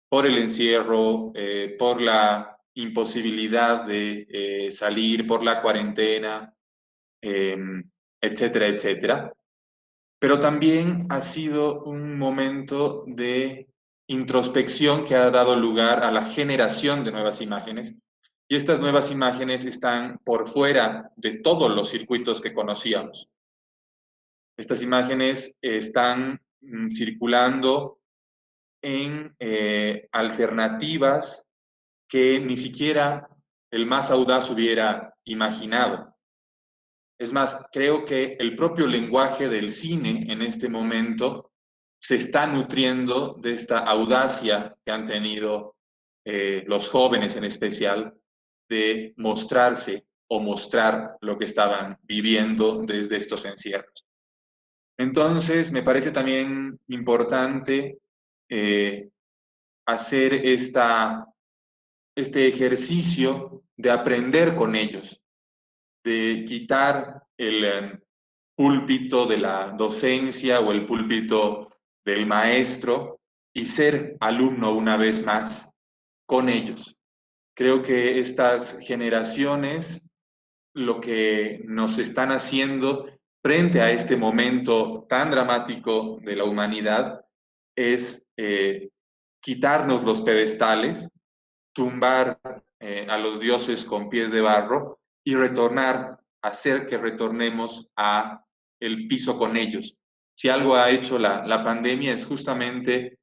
por el encierro, por la imposibilidad de salir, por la cuarentena, etcétera, etcétera. Pero también ha sido un momento de introspección que ha dado lugar a la generación de nuevas imágenes. Y estas nuevas imágenes están por fuera de todos los circuitos que conocíamos. Estas imágenes están circulando en alternativas que ni siquiera el más audaz hubiera imaginado. Es más, creo que el propio lenguaje del cine en este momento se está nutriendo de esta audacia que han tenido los jóvenes en especial de mostrarse o mostrar lo que estaban viviendo desde estos encierros. Entonces, me parece también importante hacer este ejercicio de aprender con ellos, de quitar el púlpito de la docencia o el púlpito del maestro y ser alumno una vez más con ellos. Creo que estas generaciones lo que nos están haciendo frente a este momento tan dramático de la humanidad es quitarnos los pedestales, tumbar a los dioses con pies de barro y retornar, hacer que retornemos a el piso con ellos. Si algo ha hecho la pandemia es justamente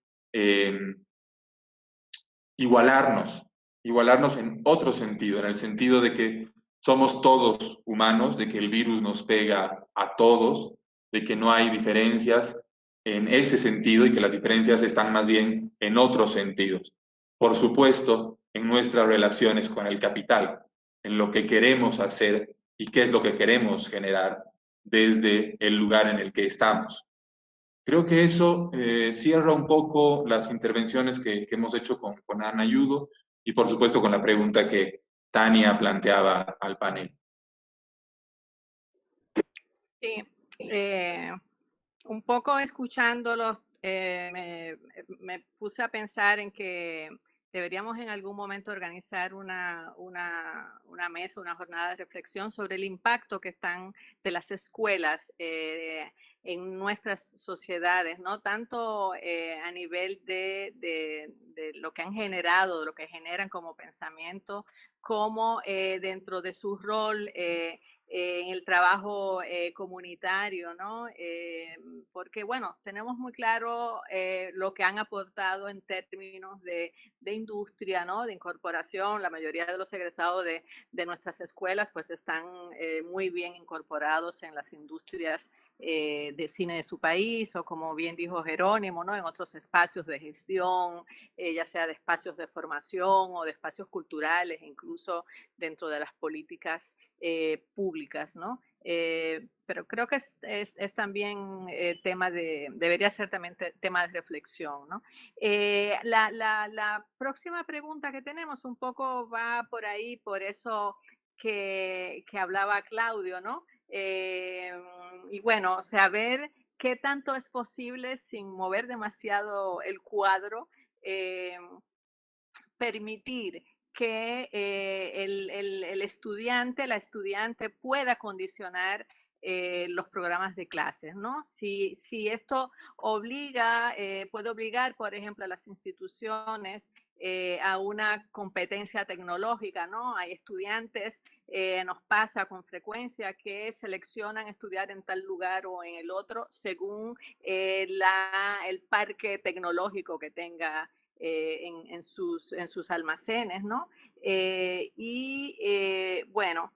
igualarnos en otro sentido, en el sentido de que somos todos humanos, de que el virus nos pega a todos, de que no hay diferencias en ese sentido y que las diferencias están más bien en otros sentidos. Por supuesto, en nuestras relaciones con el capital, en lo que queremos hacer y qué es lo que queremos generar desde el lugar en el que estamos. Creo que eso cierra un poco las intervenciones que hemos hecho con Ana Ayudo y por supuesto con la pregunta que Tania planteaba al panel. Sí, un poco escuchándolos, me puse a pensar en que deberíamos en algún momento organizar una mesa, una jornada de reflexión sobre el impacto que están de las escuelas en nuestras sociedades, ¿no? Tanto a nivel de lo que han generado, de lo que generan como pensamiento, como dentro de su rol en el trabajo comunitario, ¿no? Porque, bueno, tenemos muy claro lo que han aportado en términos de industria, ¿no? De incorporación. La mayoría de los egresados de nuestras escuelas, pues, están muy bien incorporados en las industrias de cine de su país, o como bien dijo Jerónimo, ¿no? En otros espacios de gestión, ya sea de espacios de formación o de espacios culturales, incluso dentro de las políticas públicas, ¿no? Pero creo que es también debería ser también tema de reflexión, ¿no? La próxima pregunta que tenemos un poco va por ahí, por eso que hablaba Claudio, ¿no? Y bueno, o sea, ver qué tanto es posible sin mover demasiado el cuadro, permitir que el estudiante, la estudiante pueda condicionar los programas de clases, ¿no? Si esto obliga, puede obligar, por ejemplo, a las instituciones a una competencia tecnológica, ¿no? Hay estudiantes, nos pasa con frecuencia que seleccionan estudiar en tal lugar o en el otro según el parque tecnológico que tenga en sus almacenes, ¿no? Bueno,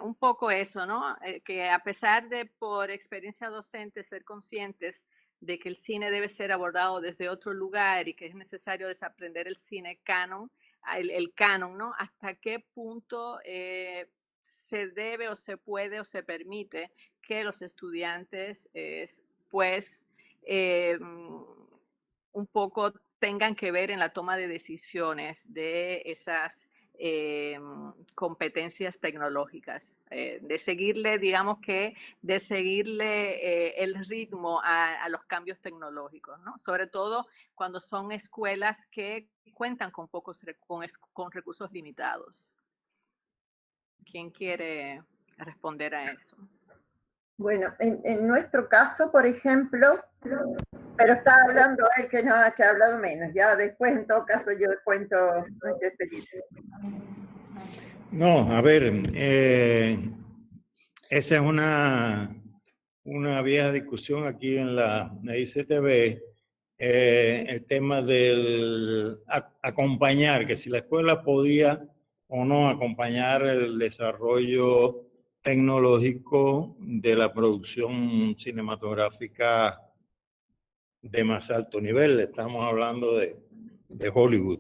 un poco eso, ¿no? Que a pesar de por experiencia docente ser conscientes de que el cine debe ser abordado desde otro lugar y que es necesario desaprender el cine canon, el canon, ¿no? Hasta qué punto se debe o se puede o se permite que los estudiantes, pues, un poco tengan que ver en la toma de decisiones de esas competencias tecnológicas, de seguirle, digamos que, de seguirle el ritmo a los cambios tecnológicos, ¿no? Sobre todo cuando son escuelas que cuentan con con recursos limitados. ¿Quién quiere responder a eso? Bueno, en nuestro caso, por ejemplo, pero está hablando él que ha hablado menos. Ya después, en todo caso, yo cuento nuestra experiencia. No, a ver, esa es una vieja discusión aquí en la ICTV, el tema del acompañar, que si la escuela podía o no acompañar el desarrollo tecnológico de la producción cinematográfica de más alto nivel. Estamos hablando de Hollywood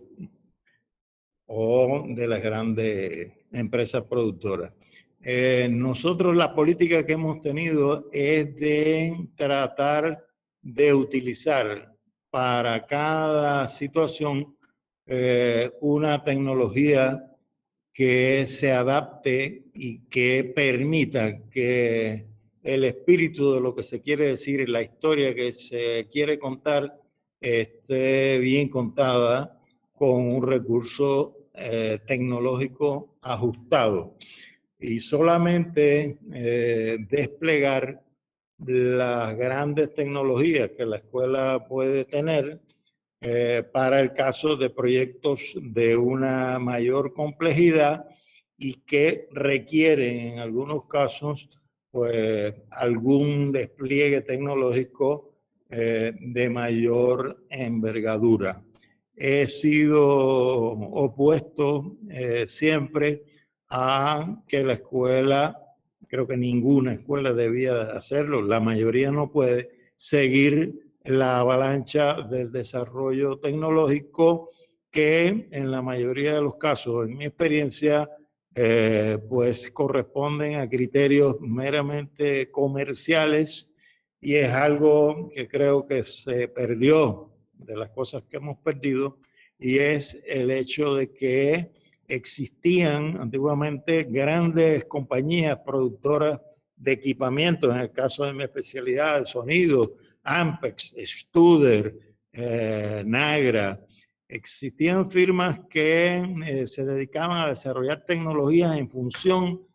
o de las grandes empresas productoras. Nosotros la política que hemos tenido es de tratar de utilizar para cada situación una tecnología que se adapte y que permita que el espíritu de lo que se quiere decir, la historia que se quiere contar, esté bien contada con un recurso tecnológico ajustado. Y solamente desplegar las grandes tecnologías que la escuela puede tener para el caso de proyectos de una mayor complejidad y que requieren en algunos casos pues algún despliegue tecnológico de mayor envergadura. He sido opuesto siempre a que la escuela, creo que ninguna escuela debía hacerlo, la mayoría no puede seguir la avalancha del desarrollo tecnológico que en la mayoría de los casos, en mi experiencia, pues corresponden a criterios meramente comerciales y es algo que creo que se perdió de las cosas que hemos perdido y es el hecho de que existían antiguamente grandes compañías productoras de equipamiento, en el caso de mi especialidad, de sonido, Ampex, Studer, Nagra. Existían firmas que se dedicaban a desarrollar tecnologías en función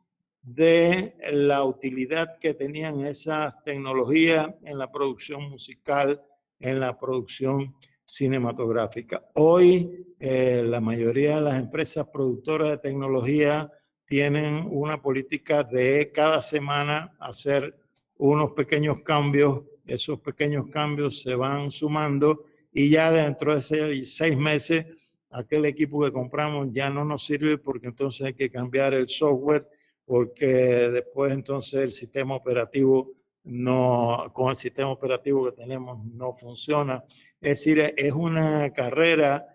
de la utilidad que tenían esas tecnologías en la producción musical, en la producción cinematográfica. Hoy la mayoría de las empresas productoras de tecnología tienen una política de cada semana hacer unos pequeños cambios. Esos pequeños cambios se van sumando y ya dentro de 6 meses aquel equipo que compramos ya no nos sirve porque entonces hay que cambiar el software porque después entonces el sistema operativo con el sistema operativo que tenemos no funciona. Es decir, es una carrera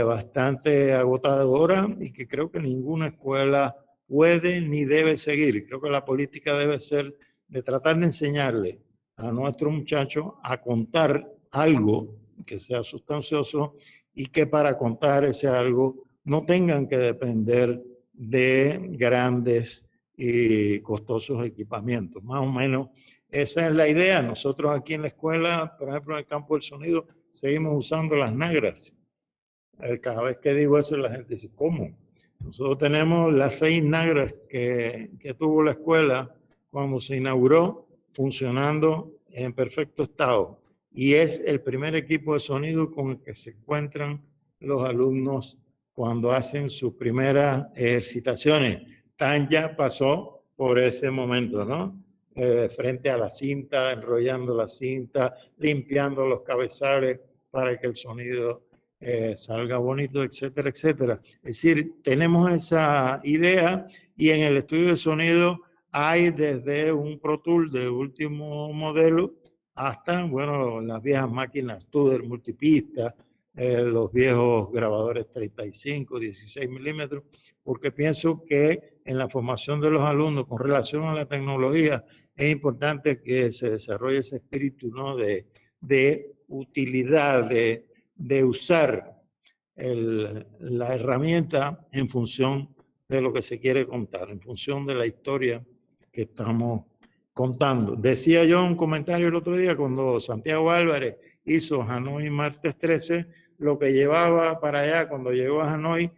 bastante agotadora y que creo que ninguna escuela puede ni debe seguir. Creo que la política debe ser de tratar de enseñarle a nuestros muchachos a contar algo que sea sustancioso y que para contar ese algo no tengan que depender de grandes y costosos equipamientos. Más o menos esa es la idea. Nosotros aquí en la escuela, por ejemplo en el campo del sonido, seguimos usando las nagras. Cada vez que digo eso la gente dice, ¿cómo? Nosotros tenemos las 6 nagras que tuvo la escuela cuando se inauguró, funcionando en perfecto estado. Y es el primer equipo de sonido con el que se encuentran los alumnos cuando hacen sus primeras ejercitaciones. Tanya pasó por ese momento, ¿no? Frente a la cinta, enrollando la cinta, limpiando los cabezales para que el sonido salga bonito, etcétera, etcétera. Es decir, tenemos esa idea y en el estudio de sonido hay desde un Pro Tool de último modelo hasta, bueno, las viejas máquinas Tudor multipista, los viejos grabadores 35, 16 milímetros, porque pienso que en la formación de los alumnos con relación a la tecnología es importante que se desarrolle ese espíritu, ¿no? de utilidad, de usar la herramienta en función de lo que se quiere contar, en función de la historia que estamos contando. Decía yo un comentario el otro día cuando Santiago Álvarez hizo Hanoi martes 13, lo que llevaba para allá cuando llegó a Hanoi,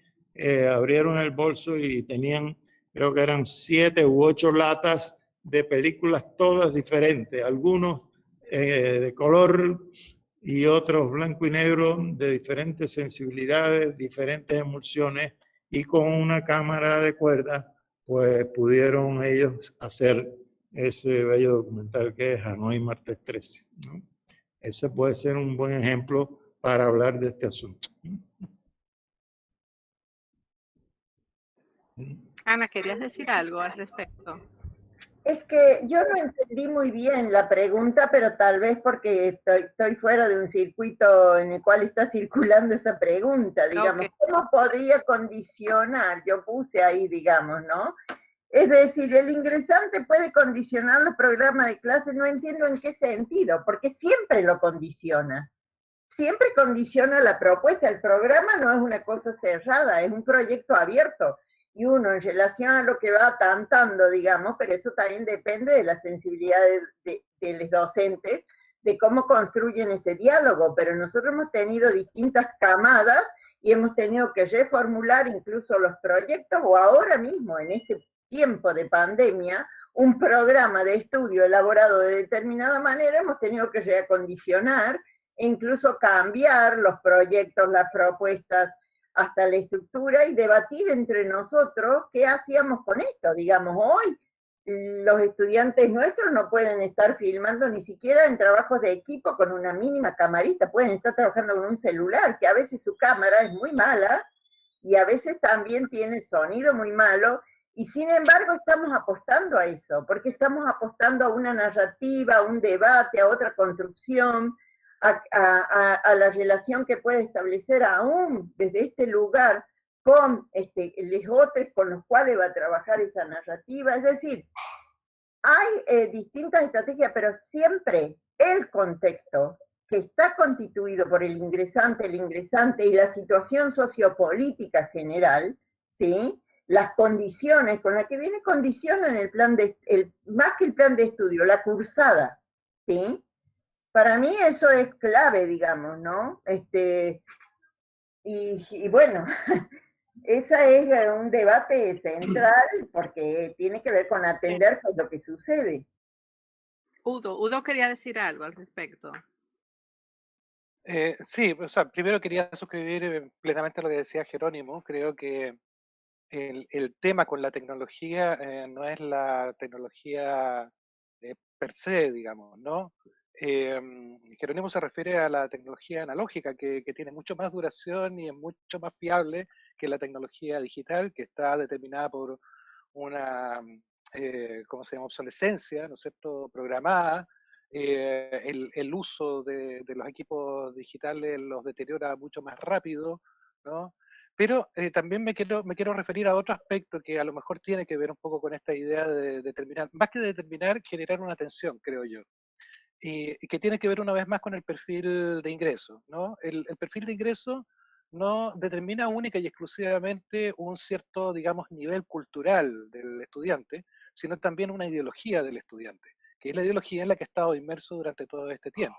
abrieron el bolso y tenían, creo que eran 7 u 8 latas de películas todas diferentes, algunos de color y otros blanco y negro de diferentes sensibilidades, diferentes emulsiones, y con una cámara de cuerda pues pudieron ellos hacer ese bello documental que es Hanoi martes 13, ¿no? Ese puede ser un buen ejemplo para hablar de este asunto. Ana, ¿querías decir algo al respecto? Es que yo no entendí muy bien la pregunta, pero tal vez porque estoy fuera de un circuito en el cual está circulando esa pregunta, digamos. Okay. ¿Cómo podría condicionar? Yo puse ahí, digamos, ¿no? Es decir, el ingresante puede condicionar los programas de clase, no entiendo en qué sentido, porque siempre lo condiciona. Siempre condiciona la propuesta. El programa no es una cosa cerrada, es un proyecto abierto. Y uno, en relación a lo que va cantando, digamos, pero eso también depende de la sensibilidad de los docentes, de cómo construyen ese diálogo. Pero nosotros hemos tenido distintas camadas y hemos tenido que reformular incluso los proyectos, o ahora mismo, en este tiempo de pandemia, un programa de estudio elaborado de determinada manera, hemos tenido que reacondicionar e incluso cambiar los proyectos, las propuestas, hasta la estructura, y debatir entre nosotros qué hacíamos con esto. Digamos, hoy los estudiantes nuestros no pueden estar filmando ni siquiera en trabajos de equipo con una mínima camarita, pueden estar trabajando con un celular, que a veces su cámara es muy mala y a veces también tiene sonido muy malo, y sin embargo estamos apostando a eso, porque estamos apostando a una narrativa, a un debate, a otra construcción, a la relación que puede establecer aún desde este lugar con los otros con los cuales va a trabajar esa narrativa. Es decir, hay distintas estrategias, pero siempre el contexto que está constituido por el ingresante y la situación sociopolítica general, ¿sí? Las condiciones con las que viene condicionan el plan más que el plan de estudio, la cursada, ¿sí? Para mí eso es clave, digamos, ¿no? Y bueno, ese es un debate central porque tiene que ver con atender con lo que sucede. Udo quería decir algo al respecto. Sí, o sea, primero quería suscribir plenamente lo que decía Jerónimo. Creo que el tema con la tecnología no es la tecnología per se, digamos, ¿no? Jerónimo se refiere a la tecnología analógica, que tiene mucho más duración y es mucho más fiable que la tecnología digital, que está determinada por una, ¿cómo se llama?, obsolescencia, ¿no es cierto?, programada. El uso de los equipos digitales los deteriora mucho más rápido, ¿no? Pero también me quiero referir a otro aspecto que a lo mejor tiene que ver un poco con esta idea de determinar, más que determinar, generar una atención, creo yo. Y que tiene que ver una vez más con el perfil de ingreso, ¿no? El perfil de ingreso no determina única y exclusivamente un cierto, digamos, nivel cultural del estudiante, sino también una ideología del estudiante, que es la ideología en la que ha estado inmerso durante todo este tiempo.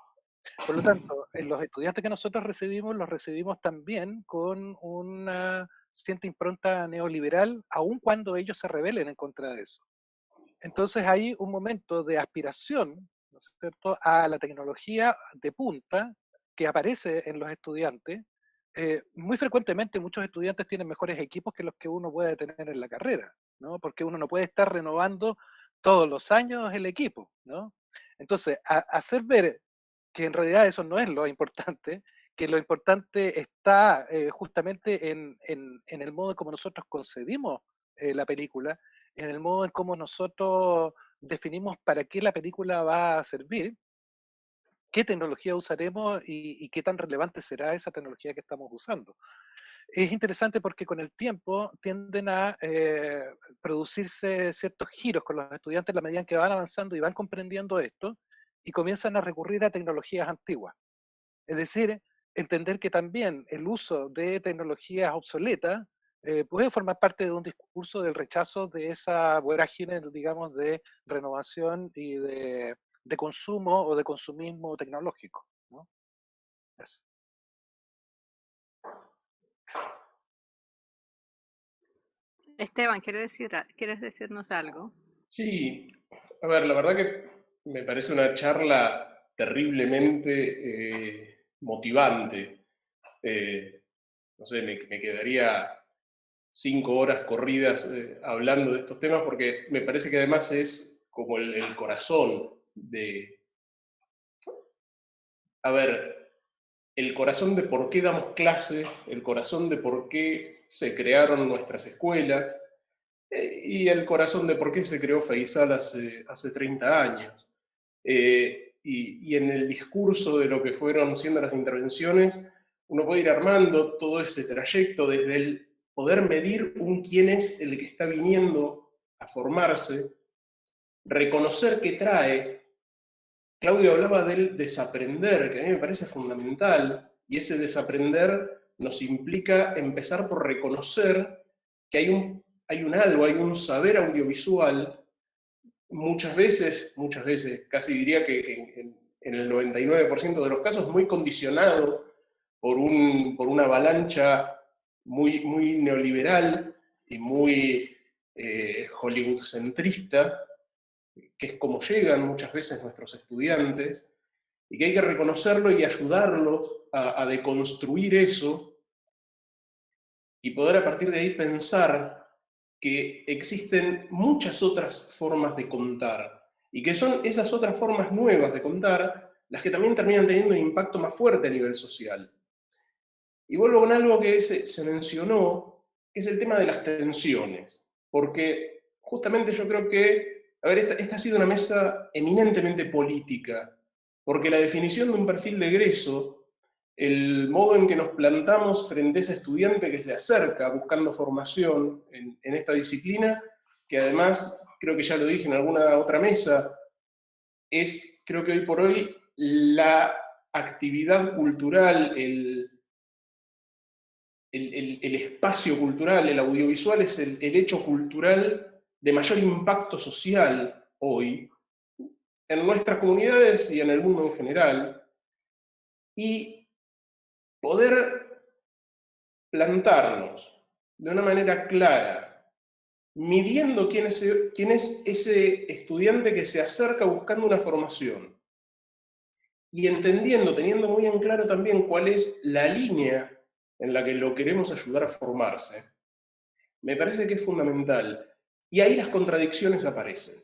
Por lo tanto, los estudiantes que nosotros recibimos, los recibimos también con una cierta impronta neoliberal, aun cuando ellos se rebelen en contra de eso. Entonces hay un momento de aspiración, ¿no es cierto?, a la tecnología de punta que aparece en los estudiantes. Muy frecuentemente muchos estudiantes tienen mejores equipos que los que uno puede tener en la carrera, ¿no? Porque uno no puede estar renovando todos los años el equipo, ¿no? Entonces, hacer ver que en realidad eso no es lo importante, que lo importante está justamente en el modo en cómo nosotros concebimos la película, en el modo en cómo nosotros definimos para qué la película va a servir, qué tecnología usaremos y qué tan relevante será esa tecnología que estamos usando. Es interesante porque con el tiempo tienden a producirse ciertos giros con los estudiantes a la medida en que van avanzando y van comprendiendo esto y comienzan a recurrir a tecnologías antiguas. Es decir, entender que también el uso de tecnologías obsoletas puede formar parte de un discurso del rechazo de esa vorágine, digamos, de renovación y de consumo o de consumismo tecnológico, ¿no? Eso. Esteban, ¿quieres decirnos algo? Sí, a ver, la verdad que me parece una charla terriblemente motivante. No sé, me quedaría 5 horas corridas hablando de estos temas porque me parece que además es como el corazón de... A ver, el corazón de por qué damos clase, el corazón de por qué se crearon nuestras escuelas, y el corazón de por qué se creó Faisal hace 30 años. Y en el discurso de lo que fueron siendo las intervenciones, uno puede ir armando todo ese trayecto desde el poder medir quién es el que está viniendo a formarse, reconocer qué trae. Claudio hablaba del desaprender, que a mí me parece fundamental, y ese desaprender nos implica empezar por reconocer que hay un algo, hay un saber audiovisual, muchas veces, casi diría que en el 99% de los casos, muy condicionado por una avalancha muy neoliberal y muy Hollywood-centrista, que es como llegan muchas veces nuestros estudiantes, y que hay que reconocerlo y ayudarlos a deconstruir eso y poder a partir de ahí pensar que existen muchas otras formas de contar y que son esas otras formas nuevas de contar las que también terminan teniendo un impacto más fuerte a nivel social. Y vuelvo con algo que se mencionó, que es el tema de las tensiones, porque justamente yo creo que, a ver, esta ha sido una mesa eminentemente política, porque la definición de un perfil de egreso, el modo en que nos plantamos frente a ese estudiante que se acerca buscando formación en esta disciplina, que además, creo que ya lo dije en alguna otra mesa, es, creo que hoy por hoy, la actividad cultural, el espacio cultural, el audiovisual es el hecho cultural de mayor impacto social hoy, en nuestras comunidades y en el mundo en general, y poder plantarnos de una manera clara, midiendo quién es ese estudiante que se acerca buscando una formación, y entendiendo, teniendo muy en claro también cuál es la línea en la que lo queremos ayudar a formarse, me parece que es fundamental. Y ahí las contradicciones aparecen,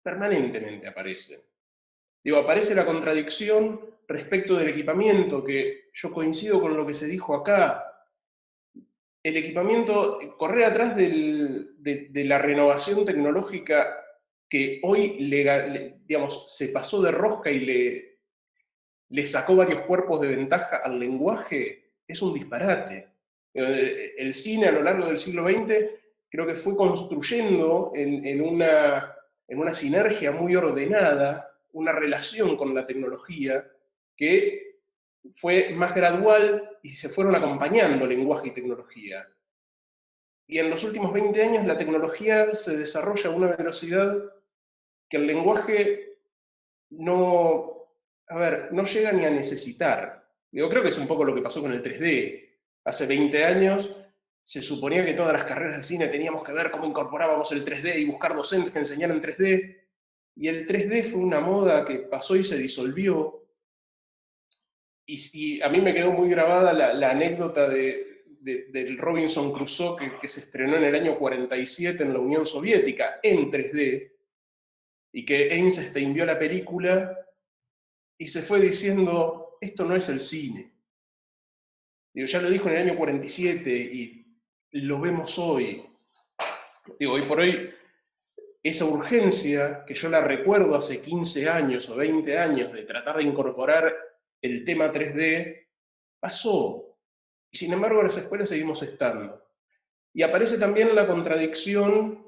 permanentemente aparecen. Digo, aparece la contradicción respecto del equipamiento, que yo coincido con lo que se dijo acá. El equipamiento, correr atrás de la renovación tecnológica que hoy, digamos, se pasó de rosca y le sacó varios cuerpos de ventaja al lenguaje, es un disparate. El cine a lo largo del siglo XX creo que fue construyendo en una sinergia muy ordenada una relación con la tecnología que fue más gradual y se fueron acompañando lenguaje y tecnología. Y en los últimos 20 años la tecnología se desarrolla a una velocidad que el lenguaje no llega ni a necesitar. Creo que es un poco lo que pasó con el 3D. Hace 20 años se suponía que todas las carreras de cine teníamos que ver cómo incorporábamos el 3D y buscar docentes que enseñaran 3D. Y el 3D fue una moda que pasó y se disolvió. Y a mí me quedó muy grabada la anécdota del Robinson Crusoe que se estrenó en el año 47 en la Unión Soviética, en 3D, y que Einstein vio la película y se fue diciendo, esto no es el cine. Ya lo dijo en el año 47 y lo vemos hoy. Hoy por hoy, esa urgencia que yo la recuerdo hace 15 años o 20 años de tratar de incorporar el tema 3D, pasó. Y sin embargo, en las escuelas seguimos estando. Y aparece también la contradicción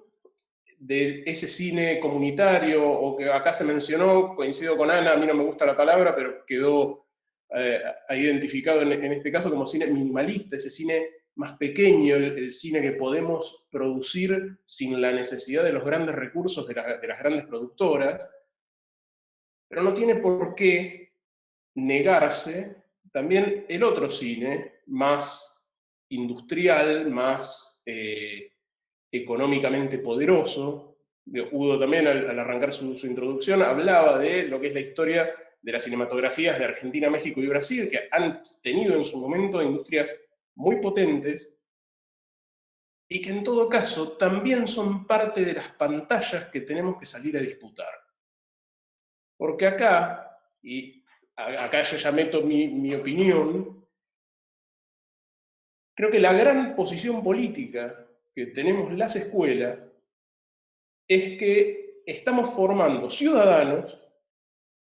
de ese cine comunitario, o que acá se mencionó, coincido con Ana, a mí no me gusta la palabra, pero quedó identificado en este caso como cine minimalista, ese cine más pequeño, el cine que podemos producir sin la necesidad de los grandes recursos de las grandes productoras, pero no tiene por qué negarse también el otro cine, más industrial, más económicamente poderoso. Udo también, al arrancar su introducción, hablaba de lo que es la historia de las cinematografías de Argentina, México y Brasil, que han tenido en su momento industrias muy potentes, y que en todo caso también son parte de las pantallas que tenemos que salir a disputar. Porque acá, y acá yo ya meto mi opinión, creo que la gran posición política que tenemos las escuelas es que estamos formando ciudadanos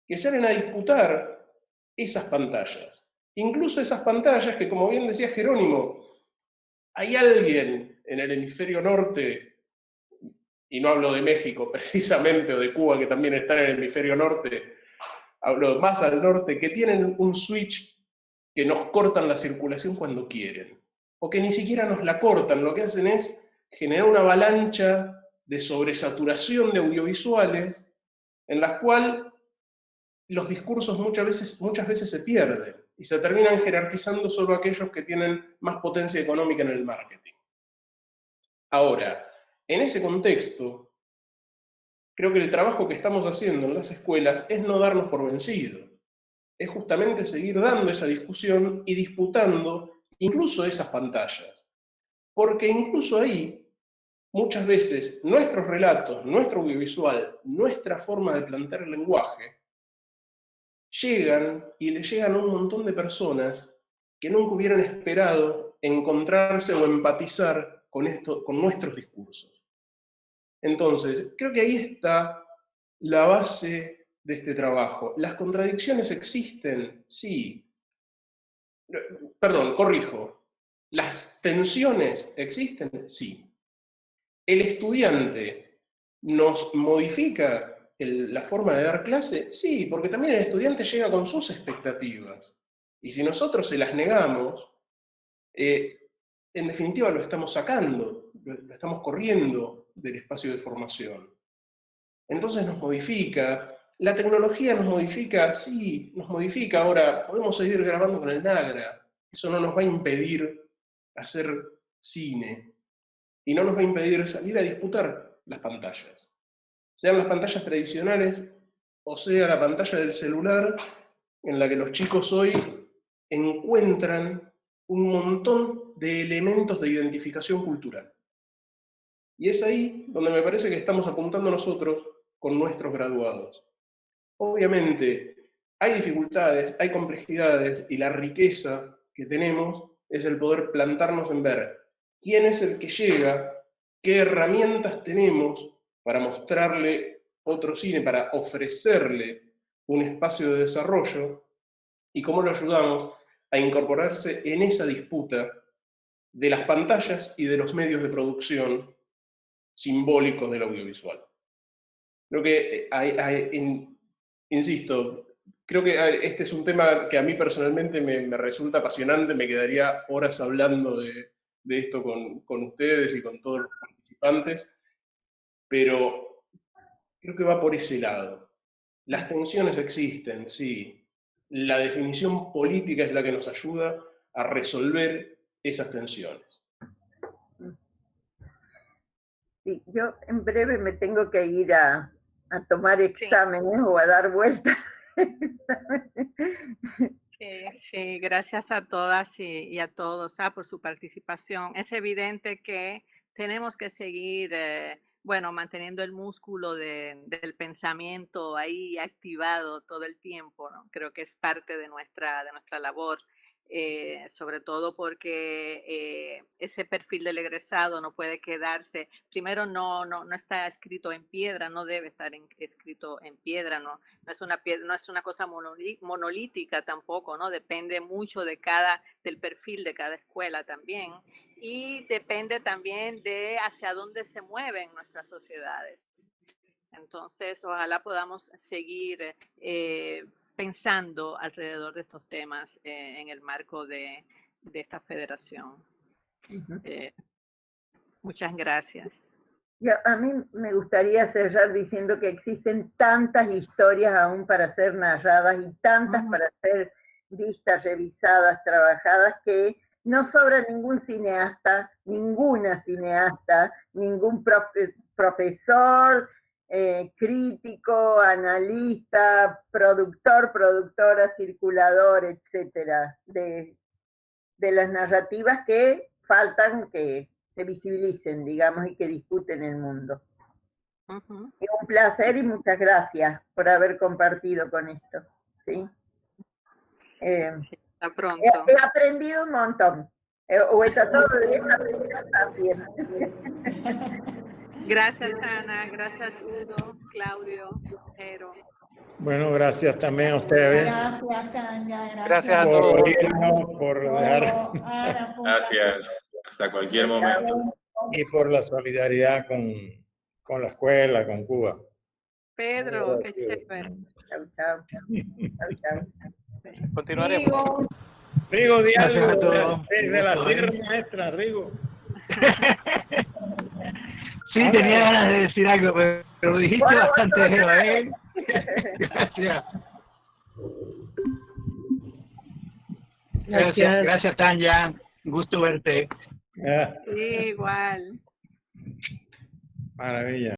que salen a disputar esas pantallas. Incluso esas pantallas que, como bien decía Jerónimo, hay alguien en el hemisferio norte, y no hablo de México precisamente, o de Cuba, que también está en el hemisferio norte, hablo más al norte, que tienen un switch que nos cortan la circulación cuando quieren, o que ni siquiera nos la cortan, lo que hacen es generar una avalancha de sobresaturación de audiovisuales en las cuales los discursos muchas veces se pierden y se terminan jerarquizando solo aquellos que tienen más potencia económica en el marketing. Ahora, en ese contexto, creo que el trabajo que estamos haciendo en las escuelas es no darnos por vencidos, es justamente seguir dando esa discusión y disputando incluso esas pantallas, porque incluso ahí muchas veces nuestros relatos, nuestro audiovisual, nuestra forma de plantear el lenguaje, llegan y le llegan a un montón de personas que nunca hubieran esperado encontrarse o empatizar con nuestros discursos. Entonces, creo que ahí está la base de este trabajo. ¿Las contradicciones existen? Sí. Perdón, corrijo. ¿Las tensiones existen? Sí. ¿El estudiante nos modifica la forma de dar clase? Sí, porque también el estudiante llega con sus expectativas. Y si nosotros se las negamos, en definitiva lo estamos sacando, lo estamos corriendo del espacio de formación. Entonces nos modifica. La tecnología nos modifica, sí, nos modifica. Ahora, podemos seguir grabando con el Nagra. Eso no nos va a impedir hacer cine. Y no nos va a impedir salir a disputar las pantallas. Sean las pantallas tradicionales o sea la pantalla del celular, en la que los chicos hoy encuentran un montón de elementos de identificación cultural. Y es ahí donde me parece que estamos apuntando nosotros con nuestros graduados. Obviamente, hay dificultades, hay complejidades, y la riqueza que tenemos es el poder plantarnos en ver quién es el que llega, qué herramientas tenemos para mostrarle otro cine, para ofrecerle un espacio de desarrollo, y cómo lo ayudamos a incorporarse en esa disputa de las pantallas y de los medios de producción simbólicos del audiovisual. Creo que, insisto, creo que este es un tema que a mí personalmente me resulta apasionante, me quedaría horas hablando de esto con ustedes y con todos los participantes, pero creo que va por ese lado. Las tensiones existen, sí. La definición política es la que nos ayuda a resolver esas tensiones. Sí, yo en breve me tengo que ir a tomar exámenes o a dar vueltas. Sí, sí, gracias a todas y a todos por su participación. Es evidente que tenemos que seguir, bueno, manteniendo el músculo del pensamiento ahí activado todo el tiempo, ¿no? Creo que es parte de nuestra labor. Sobre todo porque ese perfil del egresado no puede quedarse, primero no está escrito en piedra, no debe estar escrito en piedra, no es una cosa monolítica tampoco, ¿no? Depende mucho del perfil de cada escuela también, y depende también de hacia dónde se mueven nuestras sociedades. Entonces, ojalá podamos seguir pensando alrededor de estos temas en el marco de esta federación. Muchas gracias. A mí me gustaría cerrar diciendo que existen tantas historias aún para ser narradas y tantas para ser vistas, revisadas, trabajadas, que no sobra ningún cineasta, ninguna cineasta, ningún profesor, crítico, analista, productor, productora, circulador, etcétera, de las narrativas que faltan que se visibilicen, digamos, y que discuten el mundo. Es un placer y muchas gracias por haber compartido con esto. ¿Sí? Sí, hasta pronto. He aprendido un montón. O he tratado de desaprender también. Gracias, Ana. Gracias, Udo, Claudio, Jero. Bueno, gracias también a ustedes. Gracias, Tanya. Gracias a por todos. oírnos, por dejar Ana, fue un Gracias. placer. Hasta cualquier momento. y por la solidaridad con la escuela, con Cuba. Pedro, qué chévere. Chau, chau. Chau, chau. Continuaremos. Rigo, di Gracias a algo todos. de la Sierra Maestra, Rigo. Sí, tenía ganas de decir algo, pero lo dijiste Bueno, bastante bueno, bien. Gracias. Gracias, Tanya. Gusto verte. Ah, Sí, igual. maravilla.